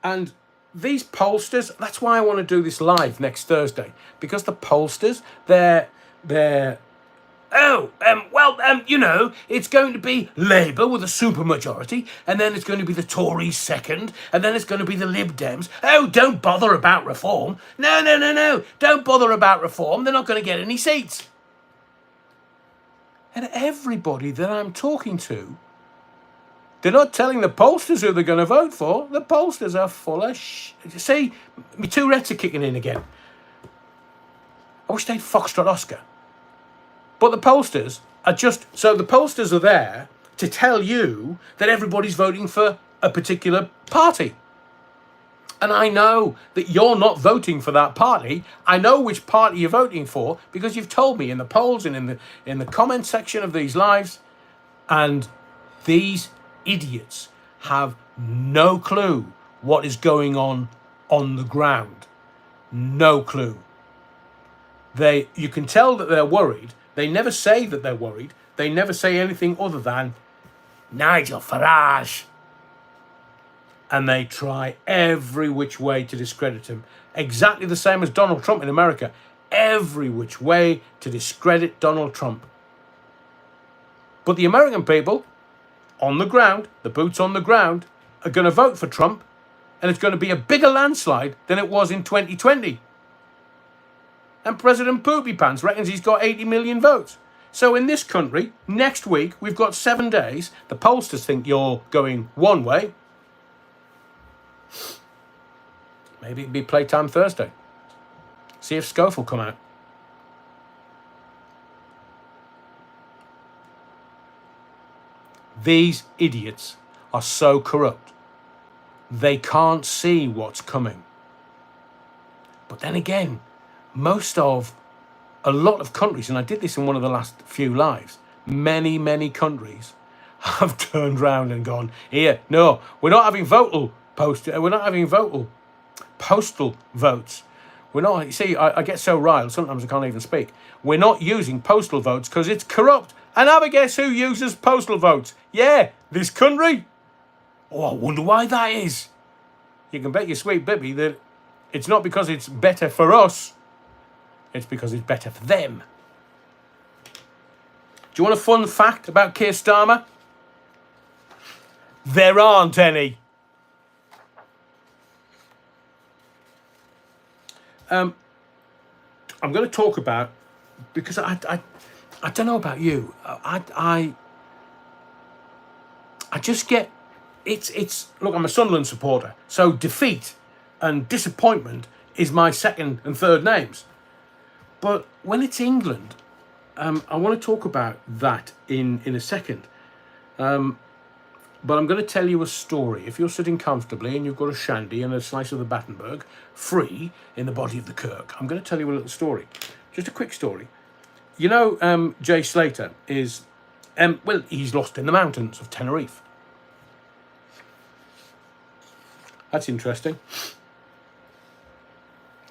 And these pollsters, that's why I want to do this live next Thursday. Because the pollsters, you know, it's going to be Labour with a supermajority, and then it's going to be the Tories second, and then it's going to be the Lib Dems. Oh, don't bother about reform. No. Don't bother about reform. They're not going to get any seats. And everybody that I'm talking to, they're not telling the pollsters who they're going to vote for. The pollsters are full of See, my Tourette's are kicking in again. I wish they'd Foxtrot Oscar. But the pollsters are just... So the pollsters are there to tell you that everybody's voting for a particular party. And I know that you're not voting for that party. I know which party you're voting for because you've told me in the polls and in the comment section of these lives. And these idiots have no clue what is going on the ground. No clue. You can tell that they're worried. They never say that they're worried. They never say anything other than Nigel Farage. And they try every which way to discredit him. Exactly the same as Donald Trump in America. Every which way to discredit Donald Trump. But the American people, on the ground, the boots on the ground, are going to vote for Trump, and it's going to be a bigger landslide than it was in 2020. And President Poopy Pants reckons he's got 80 million votes. So in this country, next week, we've got 7 days. The pollsters think you're going one way. Maybe it'd be playtime Thursday. See if Scove will come out. These idiots are so corrupt. They can't see what's coming. But then again, a lot of countries, and I did this in one of the last few lives, many countries have turned round and gone, here, no, we're not having postal votes. We're not, you see, I get so riled, sometimes I can't even speak. We're not using postal votes because it's corrupt. And have a guess who uses postal votes? Yeah, this country. Oh, I wonder why that is. you can bet your sweet baby that it's not because it's better for us, it's because it's better for them. Do you want a fun fact about Keir Starmer? There aren't any. I'm going to talk about, because I don't know about you, I just get, it's look, I'm a Sunderland supporter, so defeat and disappointment is my second and third names. But when it's England, I want to talk about that in a second. But I'm going to tell you a story. If you're sitting comfortably and you've got a shandy and a slice of the Battenberg free in the body of the Kirk, I'm going to tell you a little story. Just a quick story. You know, Jay Slater is, well, he's lost in the mountains of Tenerife. That's interesting.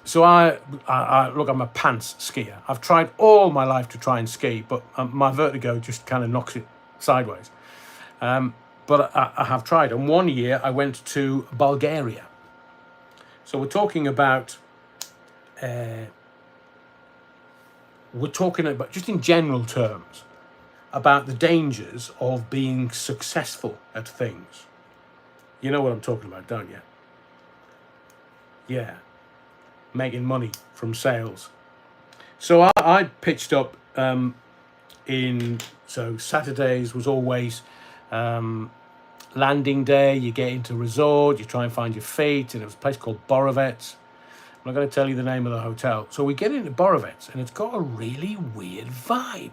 So I look, I'm a pants skier. I've tried all my life to try and ski, but my vertigo just kind of knocks it sideways. But I have tried. And one year I went to Bulgaria. So we're talking about, just in general terms, about the dangers of being successful at things. You know what I'm talking about, don't you? Yeah. Making money from sales. So I pitched up so Saturdays was always landing day. You get into resort, you try and find your feet, and it was a place called Borovets. I'm not going to tell you the name of the hotel. So we get into Borovets, and it's got a really weird vibe.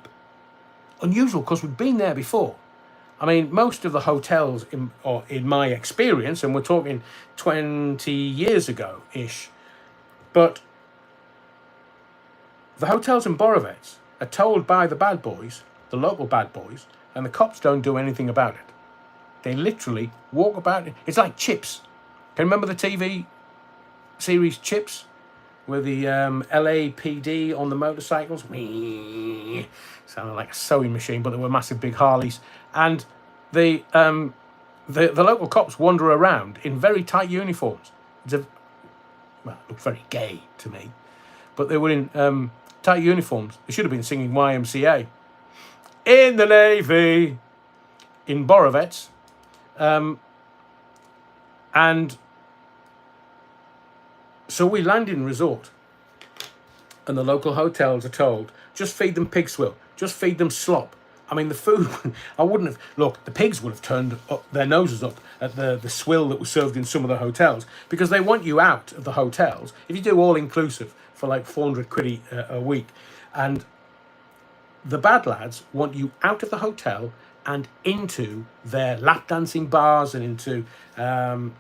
Unusual, because we've been there before. I mean, most of the hotels, in my experience, and we're talking 20 years ago-ish, but the hotels in Borovets are told by the bad boys, the local bad boys, and the cops don't do anything about it. They literally walk about it. It's like Chips. Can you remember the TV series Chips? With the LAPD on the motorcycles? Sounded like a sewing machine, but they were massive big Harleys. And the local cops wander around in very tight uniforms. Well, it looked very gay to me. But they were in tight uniforms. They should have been singing YMCA. In the Navy, in Borovets. And so we land in resort. And the local hotels are told, just feed them pig swill. Just feed them slop. I mean, the food, I wouldn't have... Look, the pigs would have turned their noses up at the swill that was served in some of the hotels, because they want you out of the hotels. If you do all-inclusive for like 400 quid a week, and the bad lads want you out of the hotel and into their lap dancing bars and into... there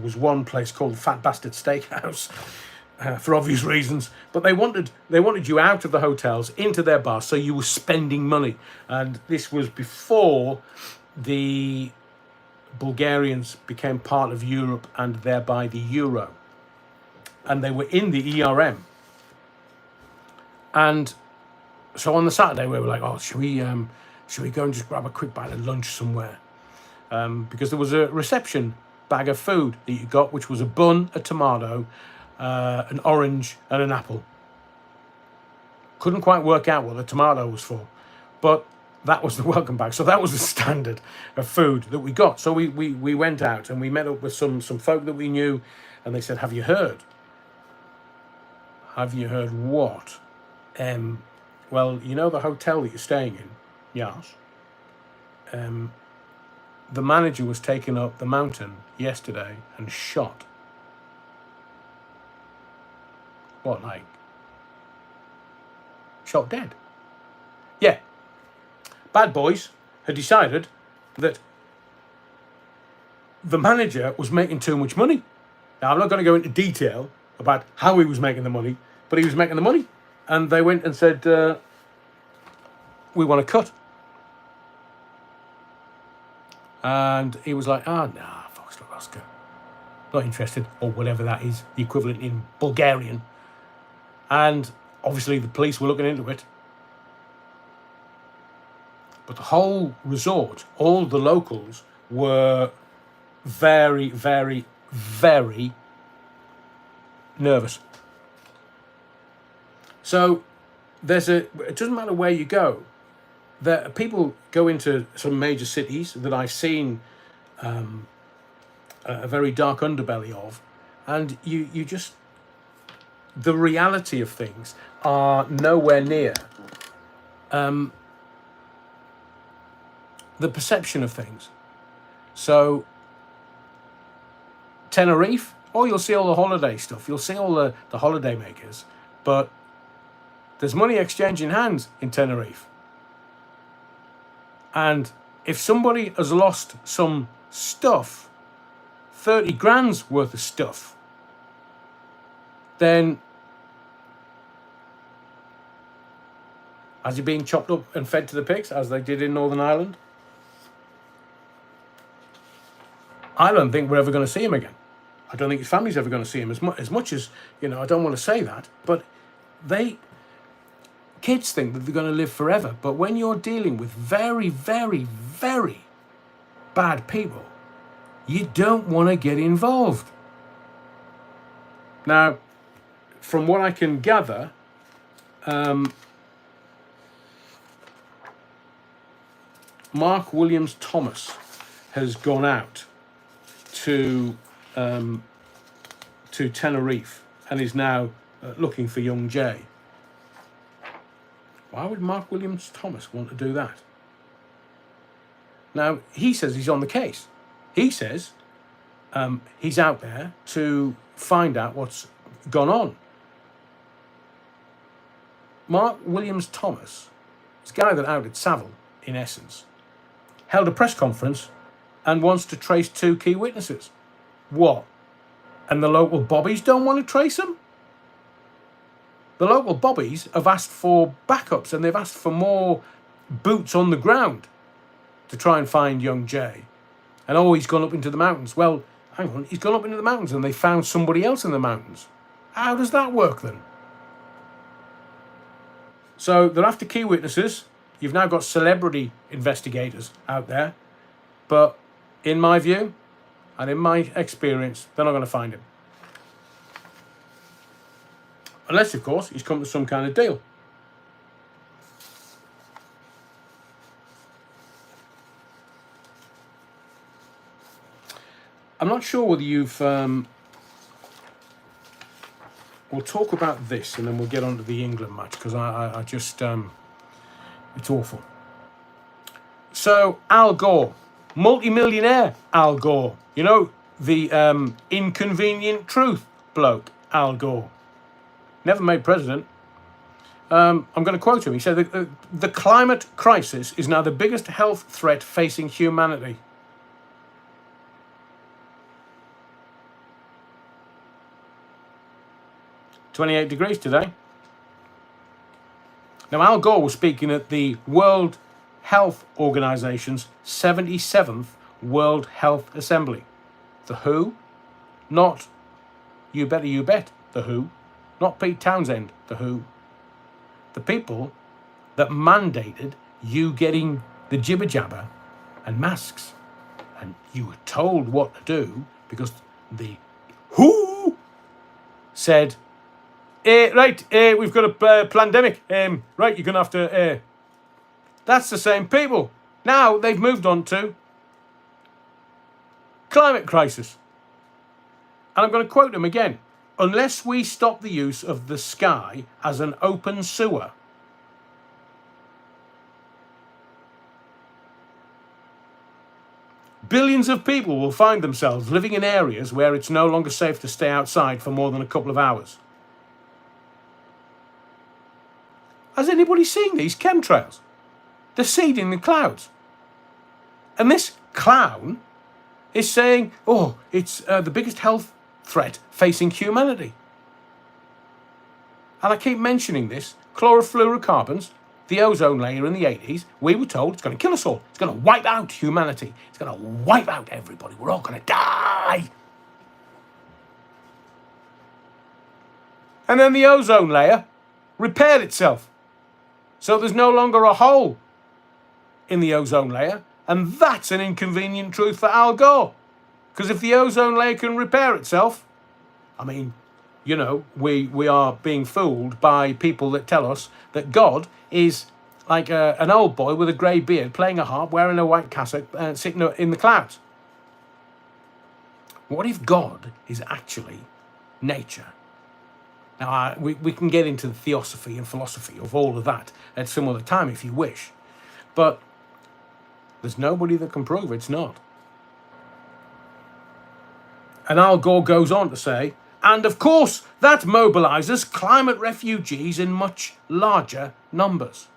was one place called Fat Bastard Steakhouse, for obvious reasons, but they wanted you out of the hotels into their bars, so you were spending money. And this was before the Bulgarians became part of Europe and thereby the euro, and they were in the ERM. And so on the Saturday we were like, oh, should we go and just grab a quick bite of lunch somewhere, because there was a reception bag of food that you got, which was a bun, a tomato, an orange and an apple. Couldn't quite work out what the tomato was for, but that was the welcome bag. So that was the standard of food that we got. So we went out and we met up with some folk that we knew, and they said, have you heard? Have you heard what? Well, you know the hotel that you're staying in? Yes. The manager was taken up the mountain yesterday and shot. What, like? Shot dead? Yeah. Bad boys had decided that the manager was making too much money. Now, I'm not going to go into detail about how he was making the money, but he was making the money. And they went and said, we want to cut. And he was like, nah, Foxtrot Oscar. Not interested, or whatever that is, the equivalent in Bulgarian. And obviously the police were looking into it. But the whole resort, all the locals were very, very, very nervous. So it doesn't matter where you go. People go into some major cities that I've seen a very dark underbelly of, and you just, the reality of things are nowhere near the perception of things. So Tenerife, you'll see all the holiday stuff, you'll see all the holiday makers, but there's money exchanging hands in Tenerife. And if somebody has lost some stuff, 30 grand's worth of stuff, then is he being chopped up and fed to the pigs as they did in Northern Ireland? I don't think we're ever going to see him again. I don't think his family's ever going to see him as much as, I don't want to say that, but kids think that they're going to live forever. But when you're dealing with very, very, very bad people, you don't want to get involved. Now, from what I can gather, Mark Williams Thomas has gone out to Tenerife and is now looking for young Jay. Why would Mark Williams Thomas want to do that? Now, he says he's on the case. He says he's out there to find out what's gone on. Mark Williams Thomas, this guy that outed Savile, in essence, held a press conference and wants to trace 2 key witnesses. What? And the local bobbies don't want to trace them? The local bobbies have asked for backups and they've asked for more boots on the ground to try and find young Jay. And he's gone up into the mountains. Well, hang on, he's gone up into the mountains and they found somebody else in the mountains. How does that work then? So they're after key witnesses. You've now got celebrity investigators out there. But in my view, and in my experience, they're not going to find him. Unless, of course, he's come to some kind of deal. I'm not sure whether you've... we'll talk about this and then we'll get on to the England match, because I just... it's awful. So, Al Gore. Multi-millionaire Al Gore. The inconvenient truth bloke, Al Gore. Never made president. I'm going to quote him. He said, the climate crisis is now the biggest health threat facing humanity. "28 degrees today." Now, Al Gore was speaking at the World Health Organization's 77th World Health Assembly. The WHO, not You Better You Bet, the WHO, not Pete Townsend, the WHO. The people that mandated you getting the jibber jabber and masks. And you were told what to do because the WHO said, we've got a pandemic. Right, you're going to have to... That's the same people. Now they've moved on to climate crisis. And I'm going to quote them again. "Unless we stop the use of the sky as an open sewer, billions of people will find themselves living in areas where it's no longer safe to stay outside for more than a couple of hours." Has anybody seen these chemtrails? They're seeding the clouds. And this clown is saying, it's the biggest health threat facing humanity. And I keep mentioning this. Chlorofluorocarbons, the ozone layer in the 80s, we were told it's going to kill us all. It's going to wipe out humanity. It's going to wipe out everybody. We're all going to die. And then the ozone layer repaired itself. So there's no longer a hole in the ozone layer. And that's an inconvenient truth for Al Gore. Because if the ozone layer can repair itself, I mean, you know, we are being fooled by people that tell us that God is like an old boy with a grey beard playing a harp, wearing a white cassock, sitting in the clouds. What if God is actually nature? Now, we can get into the theosophy and philosophy of all of that at some other time if you wish. But there's nobody that can prove it's not. And Al Gore goes on to say, and of course, that mobilises climate refugees in much larger numbers.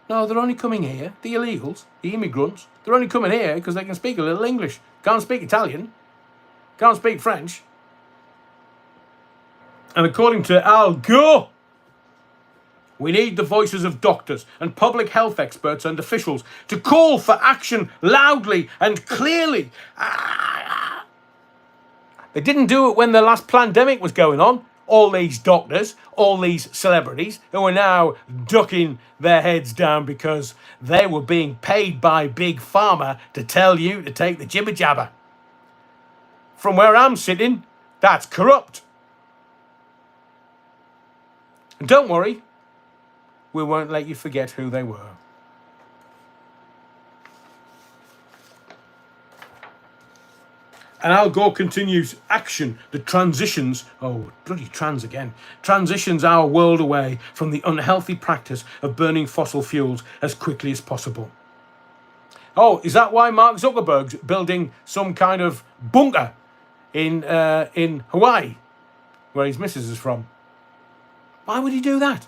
No, they're only coming here, the illegals, the immigrants, they're only coming here because they can speak a little English. Can't speak Italian, can't speak French. And according to Al Gore, we need the voices of doctors and public health experts and officials to call for action loudly and clearly. They didn't do it when the last pandemic was going on. All these doctors, all these celebrities who are now ducking their heads down because they were being paid by Big Pharma to tell you to take the jibber jabber. From where I'm sitting, that's corrupt. And don't worry, we won't let you forget who they were. And Al Gore continues, action that transitions, oh, bloody trans again, transitions our world away from the unhealthy practice of burning fossil fuels as quickly as possible. Oh, is that why Mark Zuckerberg's building some kind of bunker in Hawaii, where his missus is from? Why would he do that?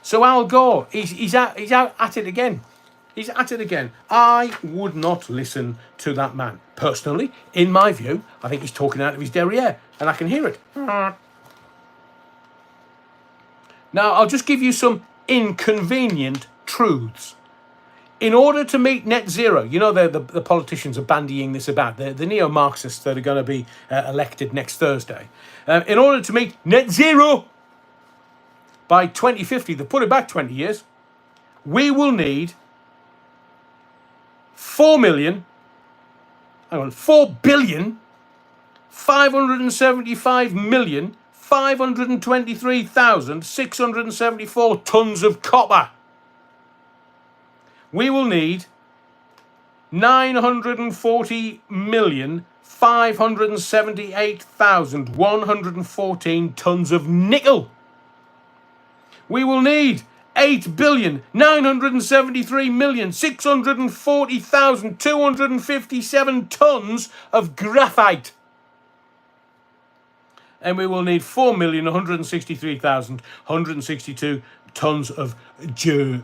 So Al Gore, he's out at it again. He's at it again. I would not listen to that man. Personally, in my view, I think he's talking out of his derriere, and I can hear it. Now, I'll just give you some inconvenient truths. In order to meet net zero, you know the politicians are bandying this about, the neo-Marxists that are going to be elected next Thursday. In order to meet net zero by 2050, they put it back 20 years, we will need 4,575,523,674 tons of copper. We will need 940,578,114 tons of nickel. We will need 8,973,640,257 tons of graphite. And we will need 4,163,162 tons of germanium.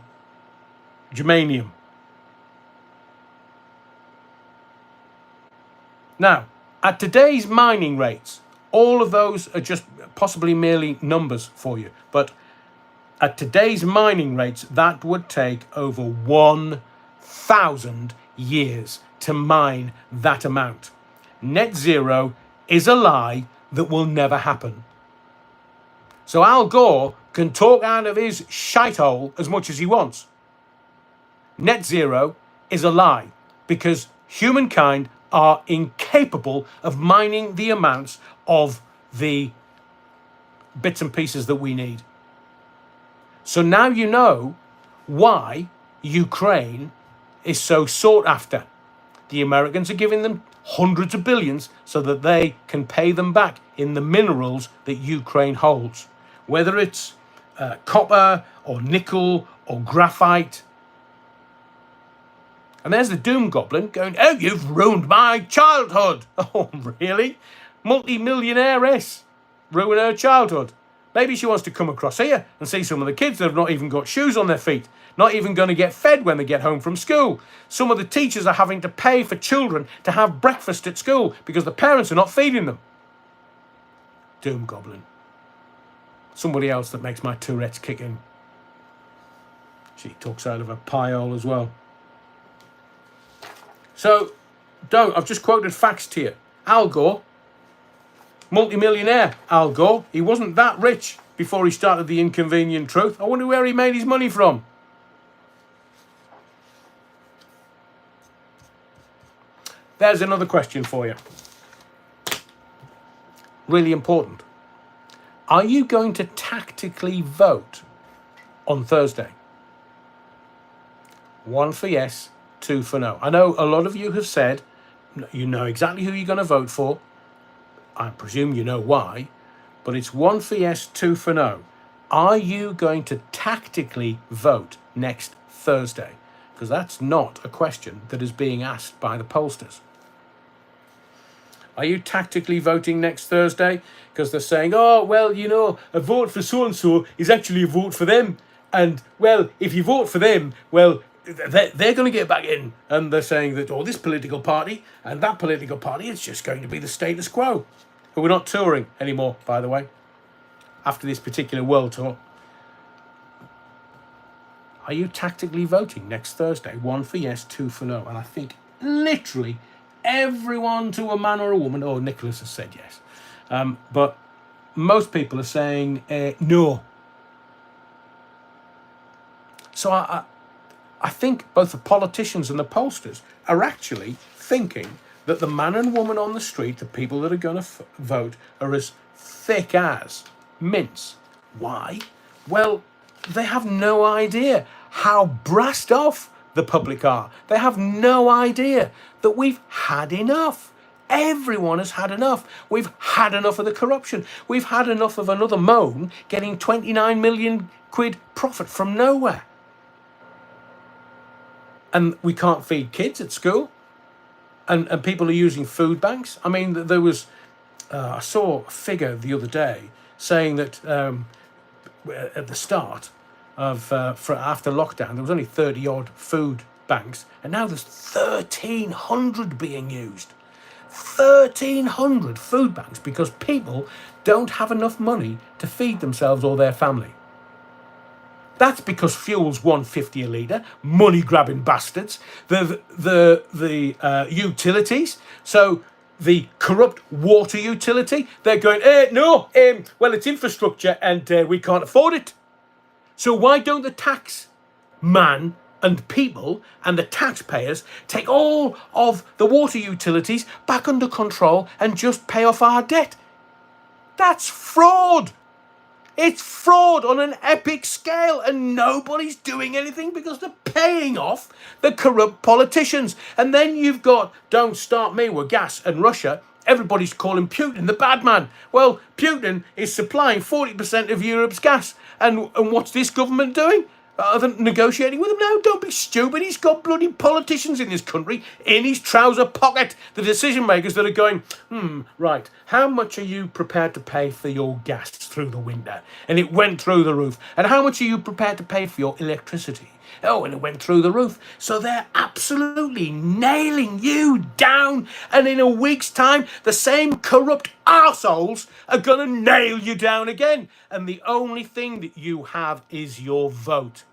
Now, at today's mining rates, all of those are just possibly merely numbers for you, but at today's mining rates, that would take over 1,000 years to mine that amount. Net zero is a lie that will never happen. So Al Gore can talk out of his shithole as much as he wants. Net zero is a lie because humankind are incapable of mining the amounts of the bits and pieces that we need. So now you know why Ukraine is so sought after. The Americans are giving them hundreds of billions so that they can pay them back in the minerals that Ukraine holds. Whether it's copper or nickel or graphite. And there's the doom goblin going, oh, you've ruined my childhood. Oh, really? Multi-millionaire-ess ruin her childhood. Maybe she wants to come across here and see some of the kids that have not even got shoes on their feet, not even going to get fed when they get home from school. Some of the teachers are having to pay for children to have breakfast at school because the parents are not feeding them. Doom goblin. Somebody else that makes my Tourette's kick in. She talks out of her pie hole as well. So, I've just quoted facts to you. Al Gore, multi-millionaire Al Gore, he wasn't that rich before he started The Inconvenient Truth. I wonder where he made his money from. there's another question for you. Really important. Are you going to tactically vote on Thursday? 1 for yes, 2 for no. I know a lot of you have said you know exactly who you're going to vote for. I presume you know why, but it's 1 for yes, 2 for no. Are you going to tactically vote next Thursday? Because that's not a question that is being asked by the pollsters. Are you tactically voting next Thursday? Because they're saying, oh, well, you know, a vote for so-and-so is actually a vote for them. And, well, if you vote for them, well, they're going to get back in. And they're saying that, oh, this political party and that political party, it's just going to be the status quo. But we're not touring anymore, by the way, after this particular world tour. Are you tactically voting next Thursday? 1 for yes, 2 for no. And I think literally everyone to a man or a woman, oh, Nicholas has said yes. But most people are saying no. So I think both the politicians and the pollsters are actually thinking that the man and woman on the street, the people that are going to vote, are as thick as mince. Why? Well, they have no idea how brassed off the public are. They have no idea that we've had enough. Everyone has had enough. We've had enough of the corruption. We've had enough of another moan getting 29 million quid profit from nowhere. And we can't feed kids at school. And people are using food banks. I mean, there was, I saw a figure the other day saying that at the start of, after lockdown, there was only 30 odd food banks. And now there's 1,300 being used. 1,300 food banks because people don't have enough money to feed themselves or their family. That's because fuel's $1.50 a litre, money-grabbing bastards. The utilities, so the corrupt water utility, they're going, no, well, it's infrastructure and we can't afford it. So why don't the tax man and people and the taxpayers take all of the water utilities back under control and just pay off our debt? That's fraud. It's fraud on an epic scale, and nobody's doing anything because they're paying off the corrupt politicians. And then you've got, don't start me with gas and Russia. Everybody's calling Putin the bad man. Well, Putin is supplying 40% of Europe's gas. And what's this government doing? Other than negotiating with him? No, don't be stupid. He's got bloody politicians in this country in his trouser pocket. The decision makers that are going, right, how much are you prepared to pay for your gas through the winter? And it went through the roof. And how much are you prepared to pay for your electricity? Oh, and it went through the roof. So they're absolutely nailing you down. And in a week's time, the same corrupt arseholes are going to nail you down again. And the only thing that you have is your vote.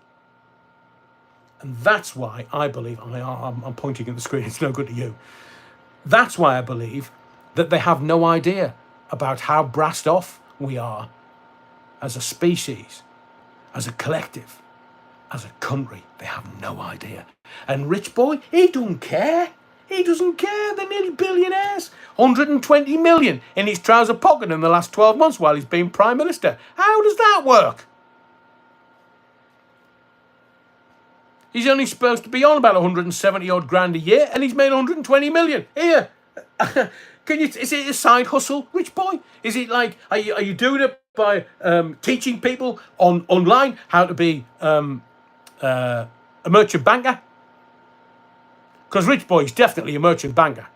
And that's why I believe, I'm pointing at the screen, it's no good to you. That's why I believe that they have no idea about how brassed off we are as a species, as a collective. As a country, they have no idea. And Rich Boy, he don't care. He doesn't care. They're nearly billionaires. 120 million in his trouser pocket in the last 12 months while he's been Prime Minister. How does that work? He's only supposed to be on about 170 odd grand a year, and he's made 120 million. Here. Is it a side hustle, Rich Boy? Is it like, are you doing it by teaching people online how to be a merchant banker? Because Rich Boy is definitely a merchant banker.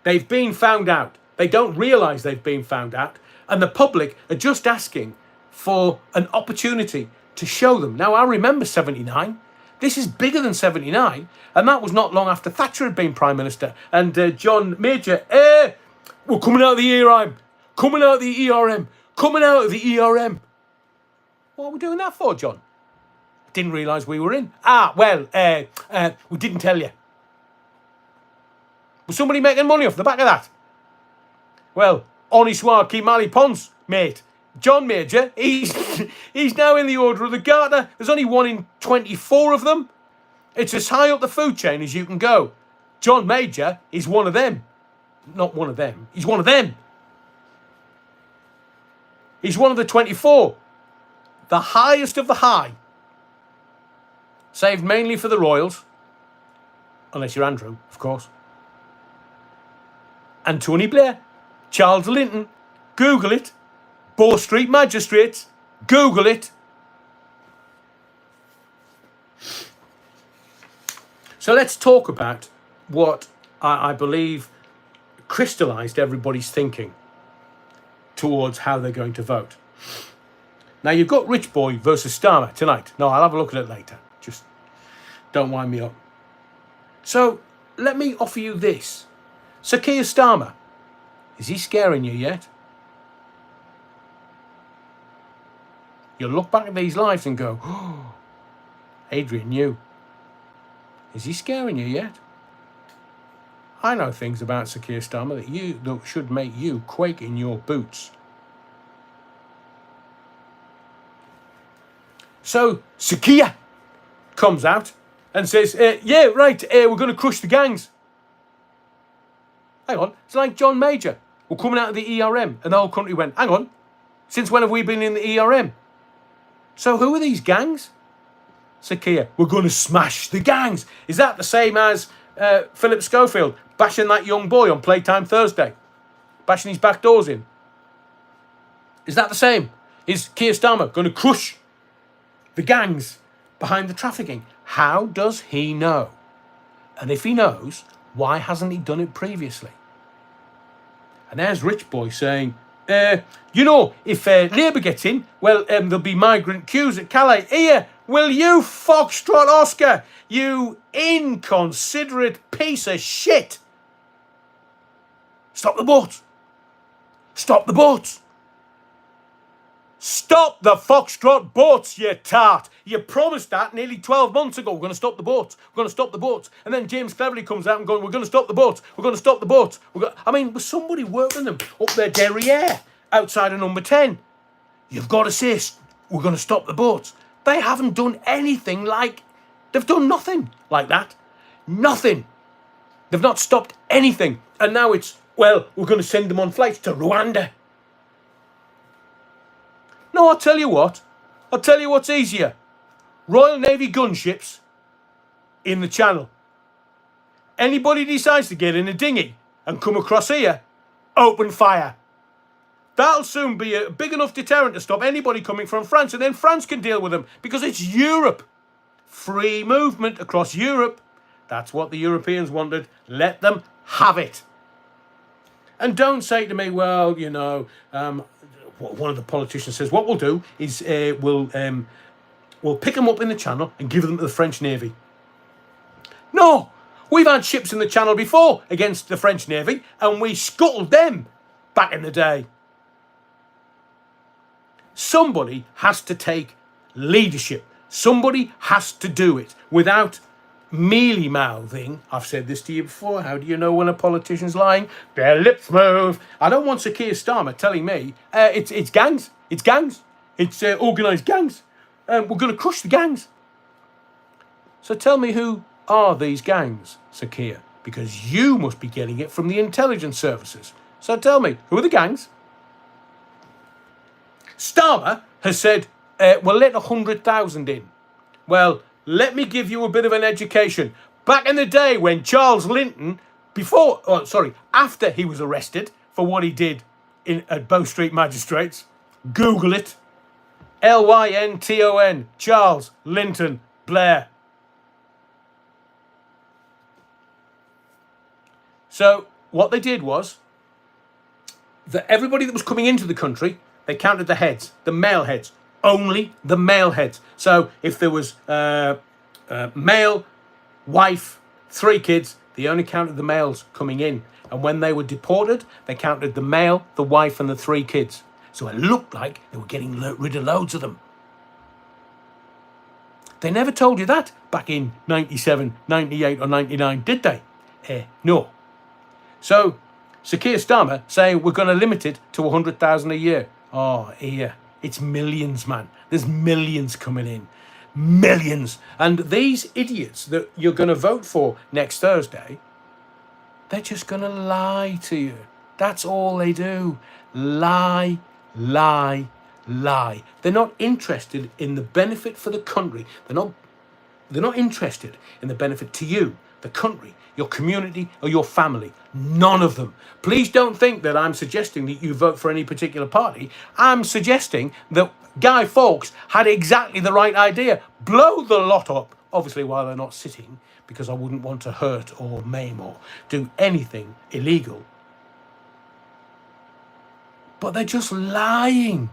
They've been found out. They don't realise they've been found out. And the public are just asking for an opportunity to show them. Now, I remember 79. This is bigger than 79. And that was not long after Thatcher had been Prime Minister. And John Major, we're coming out of the ERM. Coming out of the ERM. Coming out of the ERM. What are we doing that for, John? Didn't realise we were in. We didn't tell you. Was somebody making money off the back of that? Well, honi soit qui mal y pense, mate. John Major, he's now in the Order of the Garter. There's only 1 in 24 of them. It's as high up the food chain as you can go. John Major is one of them. Not one of them. He's one of them. He's one of the 24. The highest of the high. Saved mainly for the royals. Unless you're Andrew, of course. And Tony Blair. Charles Linton. Google it. Bow Street Magistrates. Google it. So let's talk about what I believe crystallised everybody's thinking towards how they're going to vote. Now, you've got Rich Boy versus Starmer tonight. No, I'll have a look at it later. Just don't wind me up. So let me offer you this. Sir Keir Starmer, is he scaring you yet? You'll look back at these lives and go, oh, Adrian, you. Is he scaring you yet? I know things about Sir Keir Starmer that should make you quake in your boots. So Sir Keir comes out and says, yeah, right, we're going to crush the gangs. Hang on, it's like John Major. We're coming out of the ERM, and the whole country went, hang on, since when have we been in the ERM? So who are these gangs? Sir Keir, we're going to smash the gangs. Is that the same as Philip Schofield bashing that young boy on Playtime Thursday? Bashing his back doors in? Is that the same? Is Keir Starmer going to crush the gangs behind the trafficking? How does he know? And if he knows, why hasn't he done it previously? And there's Rich Boy saying, if Labour gets in, well, there'll be migrant queues at Calais. Here, will you foxtrot Oscar, you inconsiderate piece of shit. Stop the boat. Stop the boat. Stop the foxtrot boats, you tart. You promised that nearly 12 months ago. We're going to stop the boats. We're going to stop the boats. And then James Cleverly comes out and going, we're going to stop the boats. We're going to stop the boats. Was somebody working them up their derriere outside of number 10? You've got to say, we're going to stop the boats. They haven't done anything like, they've done nothing like that. Nothing. They've not stopped anything. And now it's, well, we're going to send them on flights to Rwanda. No, I'll tell you what. I'll tell you what's easier. Royal Navy gunships in the Channel. Anybody decides to get in a dinghy and come across here, open fire. That'll soon be a big enough deterrent to stop anybody coming from France, and then France can deal with them because it's Europe. Free movement across Europe. That's what the Europeans wanted. Let them have it. And don't say to me, well, one of the politicians says, what we'll do is we'll pick them up in the Channel and give them to the French Navy. No, we've had ships in the Channel before against the French Navy, and we scuttled them back in the day. Somebody has to take leadership. Somebody has to do it without mealy-mouthing. I've said this to you before. How do you know when a politician's lying? Their lips move. I don't want Sir Keir Starmer telling me it's gangs. It's gangs. It's organised gangs. We're going to crush the gangs. So tell me, who are these gangs, Sir Keir? Because you must be getting it from the intelligence services. So tell me, who are the gangs? Starmer has said, we'll let 100,000 in. Well, let me give you a bit of an education. Back in the day when Charles Linton, after he was arrested for what he did at Bow Street Magistrates, Google it, Lynton, Charles Linton Blair. So what they did was that everybody that was coming into the country, they counted the heads, the male heads. Only the male heads. So if there was male, wife, 3 kids, they only counted the males coming in. And when they were deported, they counted the male, the wife, and the 3 kids. So it looked like they were getting rid of loads of them. They never told you that back in 97, 98 or 99, did they? No. So Sir Keir Starmer saying we're going to limit it to 100,000 a year. Oh, here. It's millions, man. There's millions coming in. Millions. And these idiots that you're going to vote for next Thursday, they're just going to lie to you. That's all they do. Lie, lie, lie. They're not interested in the benefit for the country. They're not interested in the benefit to you, the country, your community, or your family. None of them. Please don't think that I'm suggesting that you vote for any particular party. I'm suggesting that Guy Fawkes had exactly the right idea. Blow the lot up, obviously while they're not sitting, because I wouldn't want to hurt or maim or do anything illegal. But they're just lying.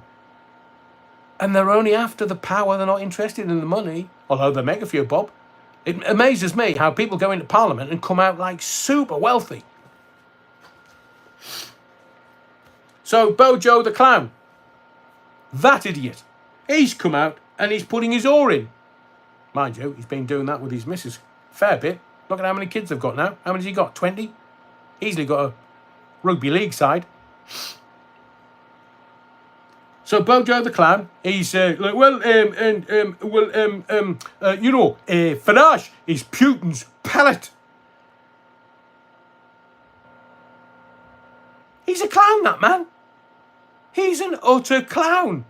And they're only after the power. They're not interested in the money, although they make a few bob. It amazes me how people go into Parliament and come out like super wealthy. So Bojo the clown, that idiot, he's come out and he's putting his oar in. Mind you, he's been doing that with his missus a fair bit. Look at how many kids they've got now. How many's he got? 20? Easily got a rugby league side. So Bojo the clown, he's like, Farage is Putin's pellet. He's a clown, that man. He's an utter clown.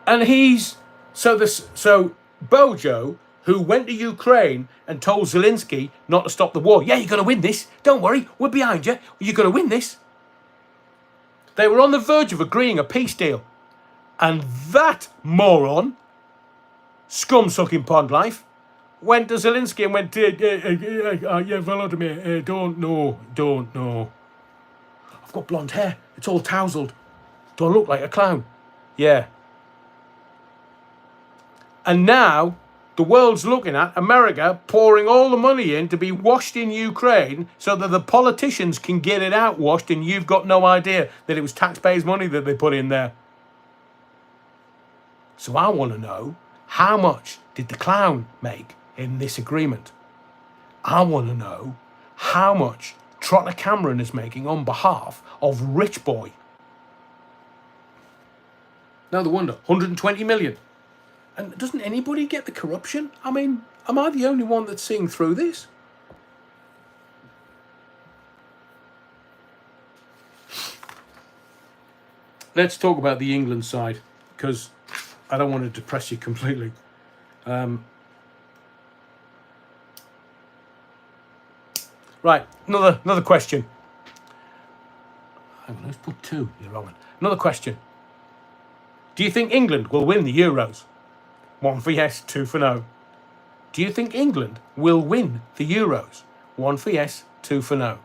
And so Bojo, who went to Ukraine and told Zelensky not to stop the war. Yeah, you're going to win this. Don't worry, we're behind you. You're going to win this. They were on the verge of agreeing a peace deal. And that moron, scum-sucking pond life, went to Zelensky and went, yeah, Volodymyr, don't know. I've got blonde hair. It's all tousled. Do I look like a clown? Yeah. And now the world's looking at America pouring all the money in to be washed in Ukraine so that the politicians can get it out washed, and you've got no idea that it was taxpayers' money that they put in there. So I want to know, how much did the clown make in this agreement? I want to know how much Trotter Cameron is making on behalf of Rich Boy. No wonder, 120 million. And doesn't anybody get the corruption? I mean, am I the only one that's seeing through this? Let's talk about the England side, because I don't want to depress you completely. Right, another question. Hang on, let's put two. You're wrong. Another question. Do you think England will win the Euros? 1 for yes, 2 for no. Do you think England will win the Euros? 1 for yes, 2 for no.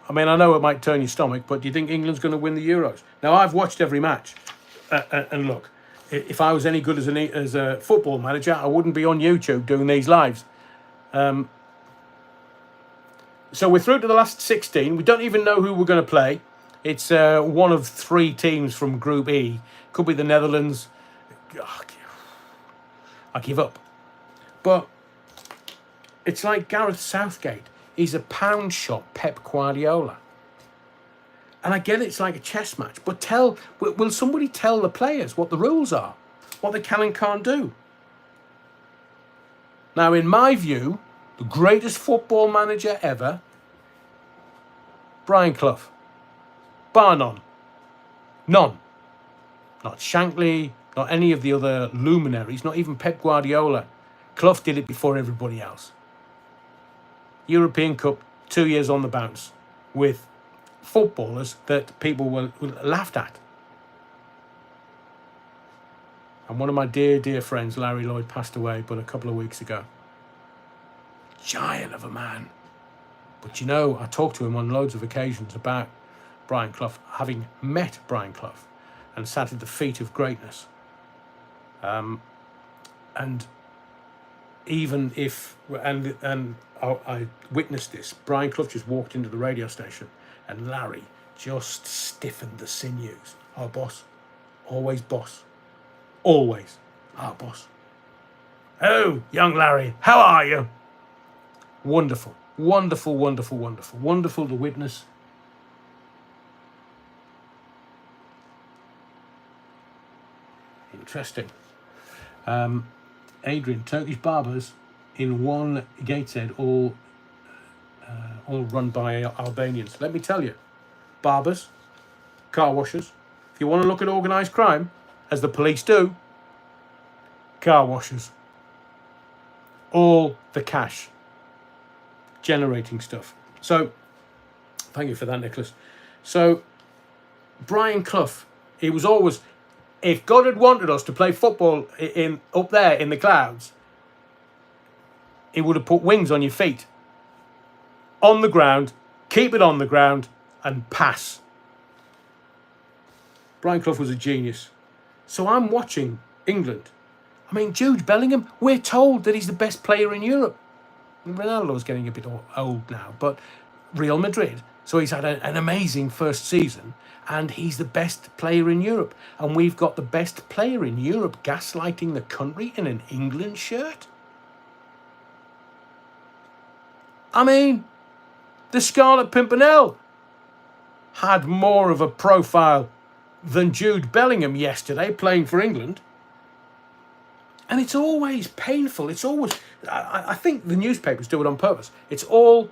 I mean, I know it might turn your stomach, but do you think England's going to win the Euros? Now, I've watched every match. And look, if I was any good as a football manager, I wouldn't be on YouTube doing these lives. So we're through to the last 16. We don't even know who we're going to play. It's one of 3 teams from Group E. Could be the Netherlands. I give up. But it's like Gareth Southgate. He's a pound shot Pep Guardiola. And I get it's like a chess match. But will somebody tell the players what the rules are? What they can and can't do? Now, in my view, the greatest football manager ever, Brian Clough. Bar none. None. Not Shankly, not any of the other luminaries, not even Pep Guardiola. Clough did it before everybody else. European Cup, 2 years on the bounce, with footballers that people were laughed at. And one of my dear friends, Larry Lloyd, passed away but a couple of weeks ago. Giant of a man. But you know, I talked to him on loads of occasions about Brian Clough, having met Brian Clough and sat at the feet of greatness. And even if, and I witnessed this, Brian Clough just walked into the radio station and Larry just stiffened the sinews. Our boss. Always boss. Always our boss. Oh, young Larry, how are you? Wonderful, wonderful, wonderful, wonderful, wonderful to witness. Interesting. Adrian, Turkish barbers in one Gateshead, all run by Albanians. Let me tell you, barbers, car washers, if you want to look at organised crime, as the police do, car washers. All the cash generating stuff. So, thank you for that, Nicholas. So, Brian Clough, he was always, if God had wanted us to play football in up there in the clouds, he would have put wings on your feet. On the ground, keep it on the ground, and pass. Brian Clough was a genius. So I'm watching England. I mean, Jude Bellingham, we're told that he's the best player in Europe. Ronaldo's getting a bit old now, but Real Madrid. So he's had an amazing first season, and he's the best player in Europe. And we've got the best player in Europe gaslighting the country in an England shirt. I mean, the Scarlet Pimpernel had more of a profile than Jude Bellingham yesterday playing for England. And it's always painful. It's always, I think the newspapers do it on purpose. It's all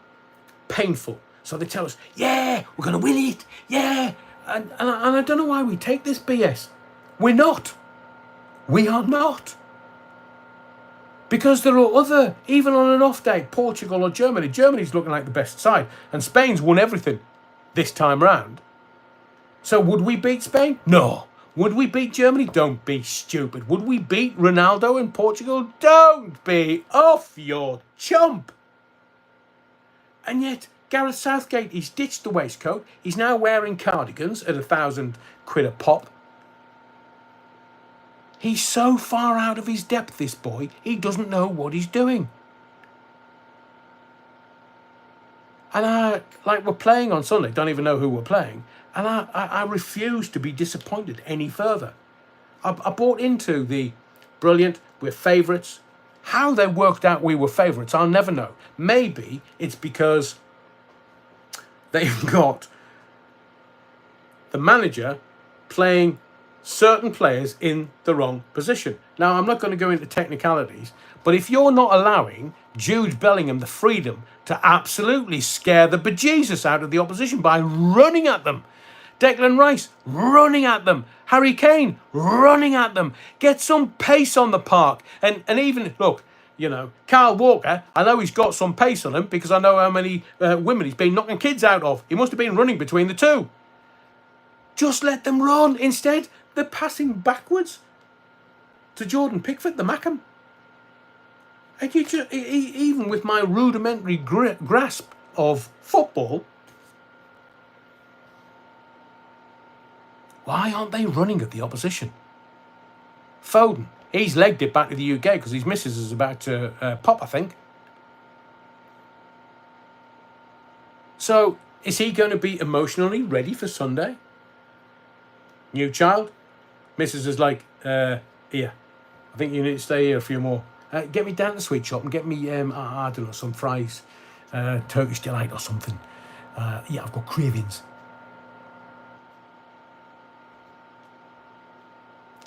painful. So they tell us, yeah, we're going to win it. Yeah. And I don't know why we take this BS. We're not. We are not. Because there are other, even on an off day, Portugal or Germany. Germany's looking like the best side. And Spain's won everything this time round. So would we beat Spain? No. Would we beat Germany? Don't be stupid. Would we beat Ronaldo in Portugal? Don't be off your chump. And yet, Gareth Southgate, he's ditched the waistcoat. He's now wearing cardigans at £1,000 a pop. He's so far out of his depth, this boy, he doesn't know what he's doing. And we're playing on Sunday, don't even know who we're playing. And I refuse to be disappointed any further. I bought into the brilliant, we're favourites. How they worked out we were favourites, I'll never know. Maybe it's because they've got the manager playing certain players in the wrong position. Now, I'm not going to go into technicalities, but if you're not allowing Jude Bellingham the freedom to absolutely scare the bejesus out of the opposition by running at them, Declan Rice running at them, Harry Kane running at them, get some pace on the park, and even, look, you know, Kyle Walker, I know he's got some pace on him because I know how many women he's been knocking kids out of. He must have been running between the two. Just let them run. Instead, they're passing backwards to Jordan Pickford, the Mackham. And you just, even with my rudimentary grasp of football, why aren't they running at the opposition? Foden, he's legged it back to the UK because his missus is about to pop, I think. So, is he going to be emotionally ready for Sunday? New child? Missus is like, here, I think you need to stay here a few more. Get me down to the sweet shop and get me, I don't know, some fries, Turkish Delight or something. Yeah, I've got cravings.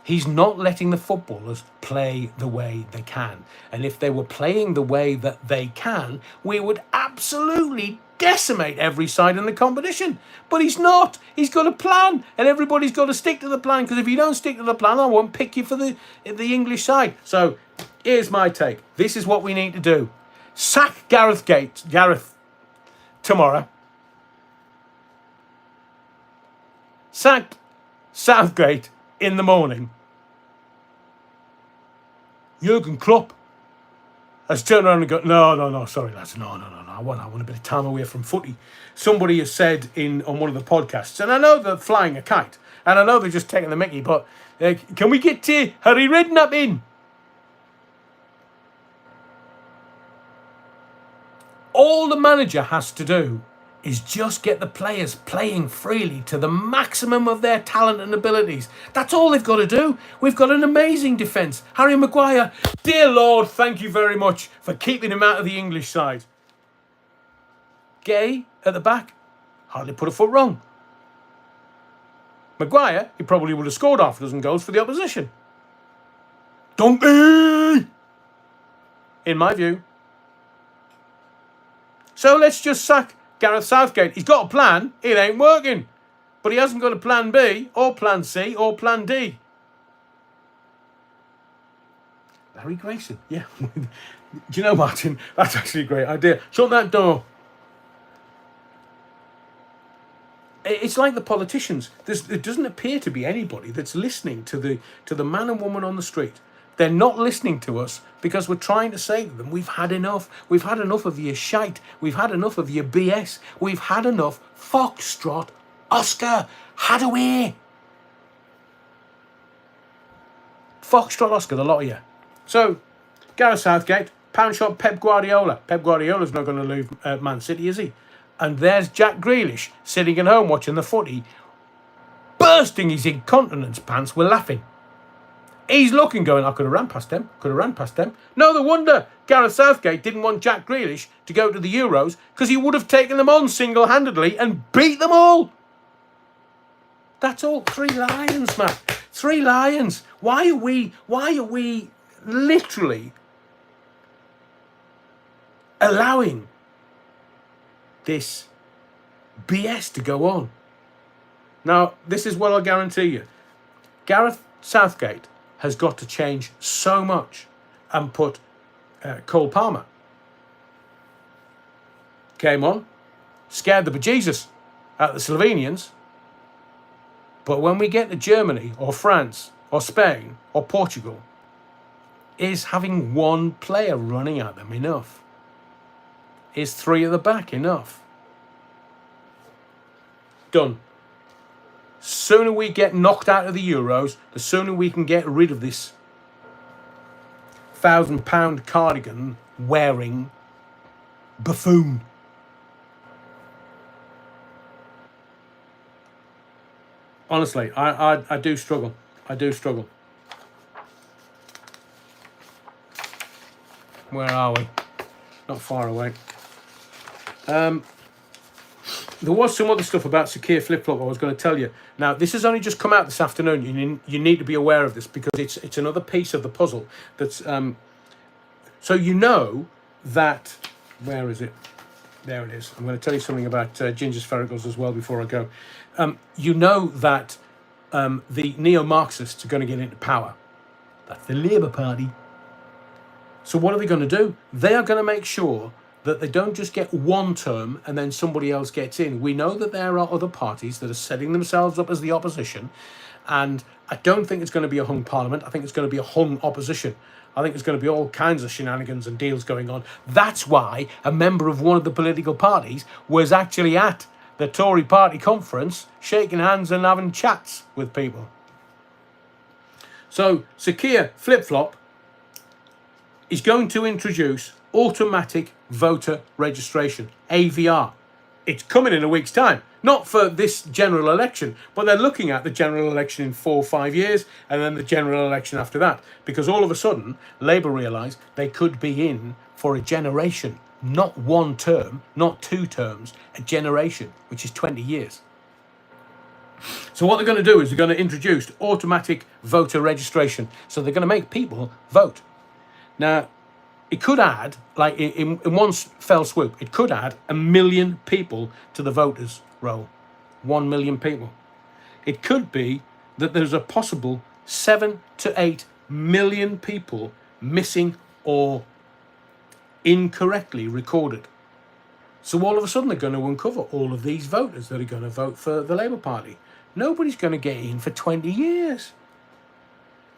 He's not letting the footballers play the way they can. And if they were playing the way that they can, we would absolutely decimate every side in the competition. But he's not. He's got a plan. And everybody's got to stick to the plan. Because if you don't stick to the plan, I won't pick you for the English side. So here's my take. This is what we need to do. Sack Gareth tomorrow. Sack Southgate in the morning. Jurgen Klopp has turned around and gone, no, sorry lads, no, I want a bit of time away from footy. Somebody has said on one of the podcasts, and I know they're flying a kite, and I know they're just taking the mickey, but can we get Harry Redknapp in? All the manager has to do is just get the players playing freely to the maximum of their talent and abilities. That's all they've got to do. We've got an amazing defence. Harry Maguire, dear Lord, thank you very much for keeping him out of the English side. Gay at the back, hardly put a foot wrong. Maguire, he probably would have scored half a dozen goals for the opposition. Donkey! In my view. So let's just sack Gareth Southgate. He's got a plan, it ain't working. But he hasn't got a plan B, or plan C, or plan D. Larry Grayson, yeah. Do you know, Martin, that's actually a great idea. Shut that door. It's like the politicians. There doesn't appear to be anybody that's listening to the man and woman on the street. They're not listening to us because we're trying to say to them, we've had enough. We've had enough of your shite. We've had enough of your BS. We've had enough Foxtrot, Oscar, Hadaway. Foxtrot, Oscar, the lot of you. So, Gareth Southgate, pound shot Pep Guardiola. Pep Guardiola's not going to leave Man City, is he? And there's Jack Grealish sitting at home watching the footy, bursting his incontinence pants with laughing. He's looking, going, I could have ran past them, No, the wonder Gareth Southgate didn't want Jack Grealish to go to the Euros, because he would have taken them on single-handedly and beat them all. That's all. 3 lions, man. 3 lions. Why are we literally allowing this BS to go on? Now, this is what I'll guarantee you. Gareth Southgate has got to change so much and put Cole Palmer. Came on, scared the bejesus out of the Slovenians. But when we get to Germany or France or Spain or Portugal, is having one player running at them enough? Is 3 at the back enough? Done. Sooner we get knocked out of the Euros, the sooner we can get rid of this £1,000 cardigan wearing buffoon. Honestly, I do struggle. I do struggle. Where are we? Not far away. There was some other stuff about Sakir Flip-Flop I was going to tell you. Now, this has only just come out this afternoon. You need to be aware of this because it's another piece of the puzzle. That's so you know that... Where is it? There it is. I'm going to tell you something about Ginger Sphericals as well before I go. You know that the neo-Marxists are going to get into power. That's the Labour Party. So what are they going to do? They are going to make sure that they don't just get one term and then somebody else gets in. We know that there are other parties that are setting themselves up as the opposition, and I don't think it's going to be a hung parliament. I think it's going to be a hung opposition. I think there's going to be all kinds of shenanigans and deals going on. That's why a member of one of the political parties was actually at the Tory party conference, shaking hands and having chats with people. So Sakir Flip-Flop is going to introduce automatic voter registration, AVR. It's coming in a week's time. Not for this general election, but they're looking at the general election in 4 or 5 years and then the general election after that. Because all of a sudden, Labour realise they could be in for a generation. Not 1 term, not 2 terms, a generation, which is 20 years. So what they're going to do is they're going to introduce automatic voter registration. So they're going to make people vote. Now, it could add, like in one fell swoop, it could add 1 million people to the voters' roll. 1 million people. It could be that there's a possible 7 to 8 million people missing or incorrectly recorded. So all of a sudden they're going to uncover all of these voters that are going to vote for the Labour Party. Nobody's going to get in for 20 years.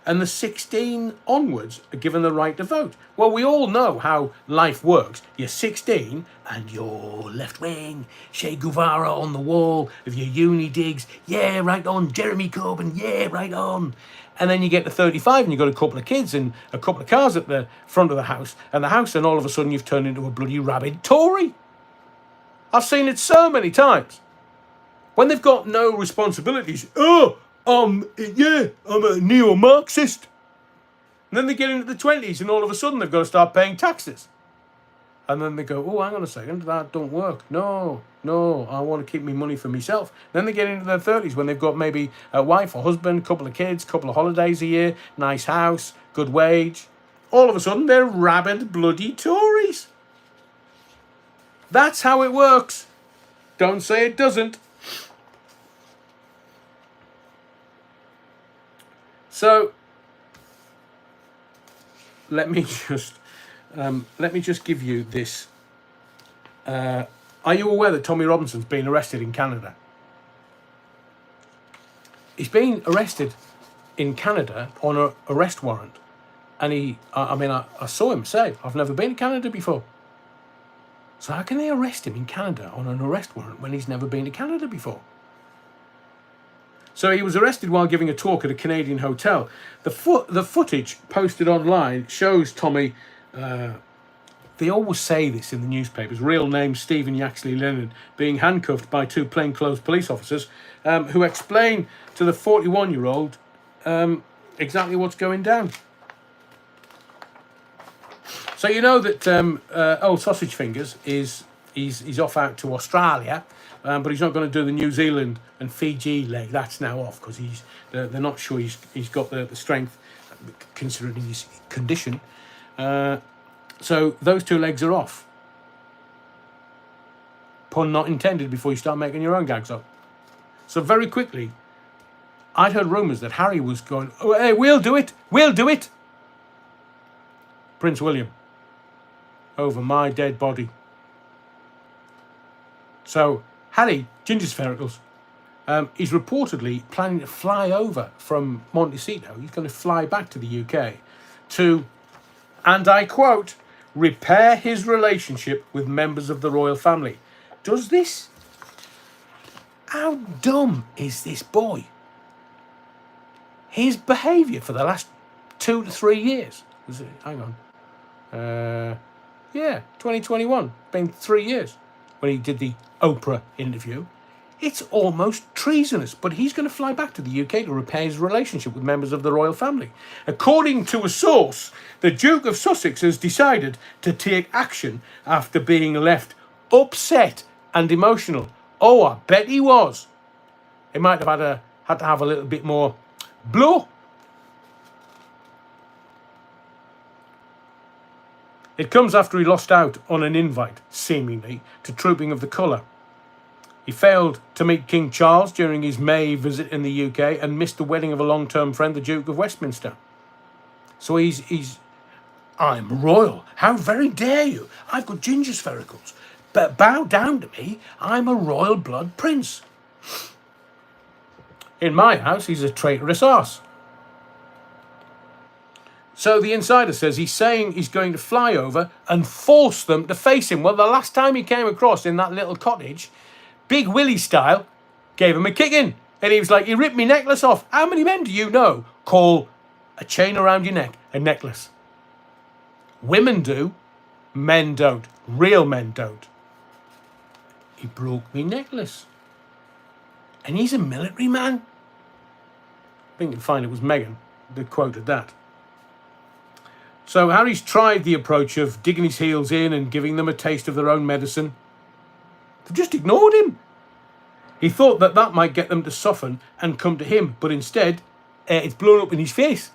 And the 16 onwards are given the right to vote. Well, we all know how life works. You're 16 and you're left wing, Che Guevara on the wall of your uni digs. Yeah, right on. Jeremy Corbyn. Yeah, right on. And then you get to 35 and you've got a couple of kids and a couple of cars at the front of the house. And all of a sudden you've turned into a bloody rabid Tory. I've seen it so many times. When they've got no responsibilities. I'm a neo-Marxist. And then they get into the 20s and all of a sudden they've got to start paying taxes. And then they go, oh, hang on a second, that don't work. No, I want to keep my money for myself. Then they get into their 30s when they've got maybe a wife or husband, couple of kids, couple of holidays a year, nice house, good wage. All of a sudden, they're rabid bloody Tories. That's how it works. Don't say it doesn't. So, let me just give you this. Are you aware that Tommy Robinson's been arrested in Canada? He's been arrested in Canada on an arrest warrant. And I saw him say, I've never been to Canada before. So how can they arrest him in Canada on an arrest warrant when he's never been to Canada before? So he was arrested while giving a talk at a Canadian hotel. The footage posted online shows Tommy, they always say this in the newspapers, real name Stephen Yaxley Leonard, being handcuffed by two plainclothes police officers who explain to the 41-year-old exactly what's going down. So you know that old Sausage Fingers he's off out to Australia, but he's not going to do the New Zealand and Fiji leg. That's now off because they're not sure he's got the strength considering his condition. So those two legs are off. Pun not intended before you start making your own gags up. So very quickly, I'd heard rumours that Harry was going, oh, hey, we'll do it. Prince William. Over my dead body. So, Harry, Ginger Sphericals, he's reportedly planning to fly over from Montecito. He's going to fly back to the UK to, and I quote, repair his relationship with members of the royal family. Does this? How dumb is this boy? His behaviour for the last 2 to 3 years. Hang on. 2021. Been 3 years when he did the Oprah interview. It's almost treasonous, but he's going to fly back to the UK to repair his relationship with members of the royal family. According to a source, the Duke of Sussex has decided to take action after being left upset and emotional. Oh, I bet he was. He might have had to have a little bit more blow. It comes after he lost out on an invite, seemingly, to Trooping of the Colour. He failed to meet King Charles during his May visit in the UK and missed the wedding of a long-term friend, the Duke of Westminster. So he's I'm royal. How very dare you? I've got ginger sphericals. But bow down to me. I'm a royal blood prince. In my house, he's a traitorous arse. So the insider says he's saying he's going to fly over and force them to face him. Well, the last time he came across in that little cottage, Big Willie style, gave him a kicking. And he was like, you ripped me necklace off. How many men do you know call a chain around your neck a necklace? Women do. Men don't. Real men don't. He broke me necklace. And he's a military man. I think you'll find it was Meghan that quoted that. So Harry's tried the approach of digging his heels in and giving them a taste of their own medicine. They've just ignored him. He thought that might get them to soften and come to him, but instead, it's blown up in his face.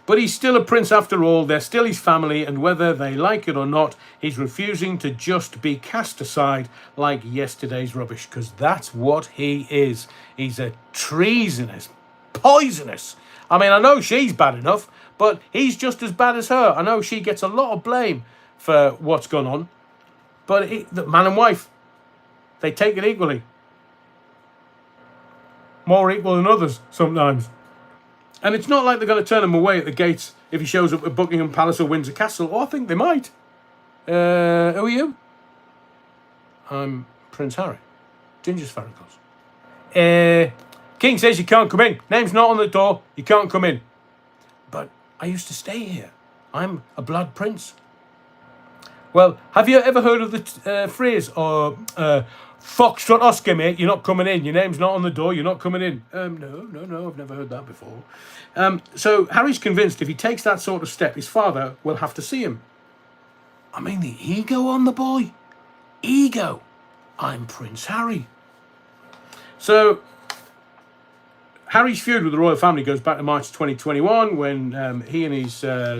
But he's still a prince after all. They're still his family, and whether they like it or not, he's refusing to just be cast aside like yesterday's rubbish, because that's what he is. He's a treasonous, poisonous. I mean, I know she's bad enough, but he's just as bad as her. I know she gets a lot of blame for what's gone on, but the man and wife, they take it equally. More equal than others, sometimes. And it's not like they're going to turn him away at the gates if he shows up at Buckingham Palace or Windsor Castle. Oh, I think they might. Who are you? I'm Prince Harry. Ginger Sphericals. King says you can't come in. Name's not on the door. You can't come in. But I used to stay here. I'm a blood prince. Well, have you ever heard of the phrase, Foxtrot Oscar, mate, you're not coming in. Your name's not on the door, you're not coming in. No, I've never heard that before. So Harry's convinced if he takes that sort of step, his father will have to see him. I mean, the ego on the boy. Ego. I'm Prince Harry. So, Harry's feud with the royal family goes back to March 2021 when he and his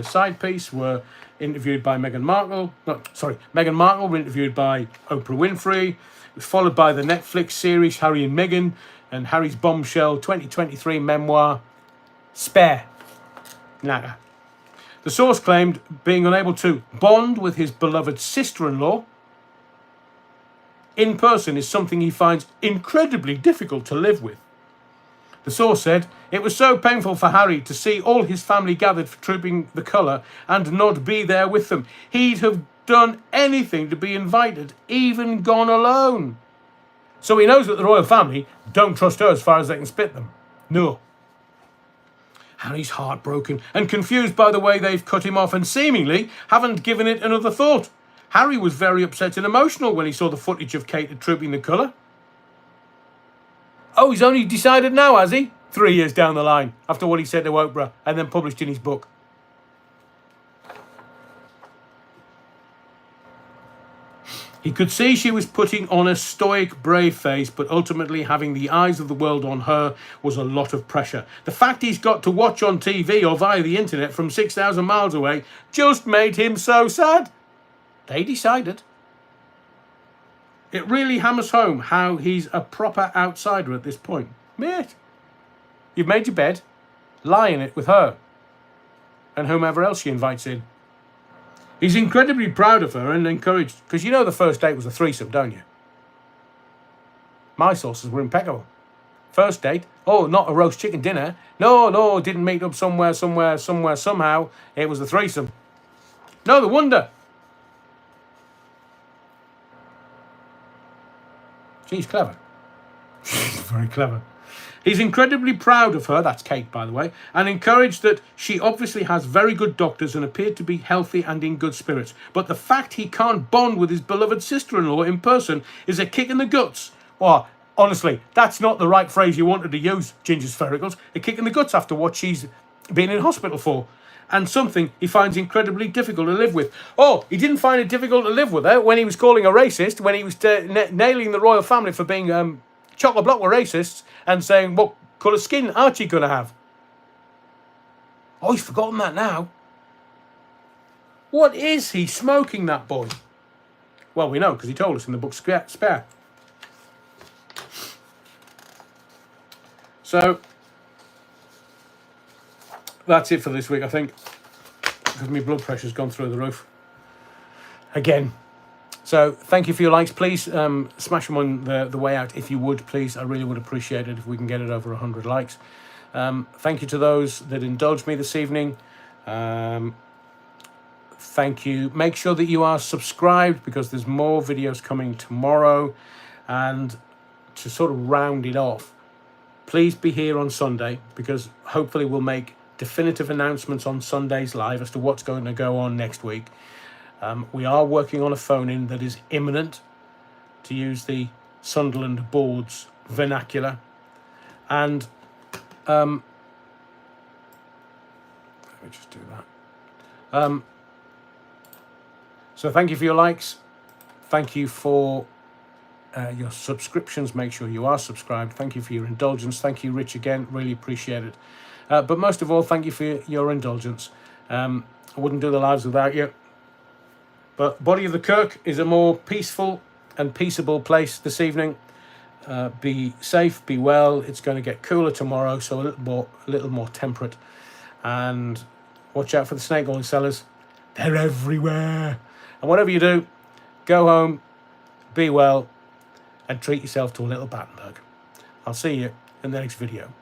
side piece were interviewed by Meghan Markle. Meghan Markle were interviewed by Oprah Winfrey. It was followed by the Netflix series Harry and Meghan and Harry's bombshell 2023 memoir, Spare. Nada. The source claimed being unable to bond with his beloved sister-in-law in person is something he finds incredibly difficult to live with. The source said, it was so painful for Harry to see all his family gathered for Trooping the Colour and not be there with them. He'd have done anything to be invited, even gone alone. So he knows that the royal family don't trust her as far as they can spit them. No. Harry's heartbroken and confused by the way they've cut him off and seemingly haven't given it another thought. Harry was very upset and emotional when he saw the footage of Kate at Trooping the Colour. Oh, he's only decided now, has he? 3 years down the line, after what he said to Oprah and then published in his book. He could see she was putting on a stoic, brave face, but ultimately having the eyes of the world on her was a lot of pressure. The fact he's got to watch on TV or via the internet from 6,000 miles away just made him so sad. They decided. It really hammers home how he's a proper outsider at this point. Mate, you've made your bed, lie in it with her and whomever else she invites in. He's incredibly proud of her and encouraged, because you know the first date was a threesome, don't you? My sources were impeccable. First date, oh, not a roast chicken dinner. No, didn't meet up somewhere, somehow. It was a threesome. No wonder. She's clever. She's very clever. He's incredibly proud of her, that's Kate, by the way, and encouraged that she obviously has very good doctors and appeared to be healthy and in good spirits. But the fact he can't bond with his beloved sister-in-law in person is a kick in the guts. Well, honestly, that's not the right phrase you wanted to use, Ginger Sphericals. A kick in the guts after what she's been in hospital for. And something he finds incredibly difficult to live with. Oh, he didn't find it difficult to live with her when he was calling her racist, when he was nailing the royal family for being chock-a-block with racists and saying, what colour skin Archie going to have? Oh, he's forgotten that now. What is he smoking, that boy? Well, we know, because he told us in the book Spare. So, that's it for this week, I think, because my blood pressure's gone through the roof. Again. So, thank you for your likes. Please smash them on the way out if you would, please. I really would appreciate it if we can get it over 100 likes. Thank you to those that indulged me this evening. Thank you. Make sure that you are subscribed because there's more videos coming tomorrow. And to sort of round it off, please be here on Sunday because hopefully we'll make definitive announcements on Sunday's live as to what's going to go on next week. We are working on a phone-in that is imminent, to use the Sunderland board's vernacular. And let me just do that. So thank you for your likes. Thank you for your subscriptions. Make sure you are subscribed. Thank you for your indulgence. Thank you, Rich, again. Really appreciate it. But most of all, thank you for your indulgence. I wouldn't do the lives without you. But Body of the Kirk is a more peaceful and peaceable place this evening. Be safe, be well. It's going to get cooler tomorrow, so a little more temperate. And watch out for the snake oil sellers. They're everywhere. And whatever you do, go home, be well, and treat yourself to a little Battenberg. I'll see you in the next video.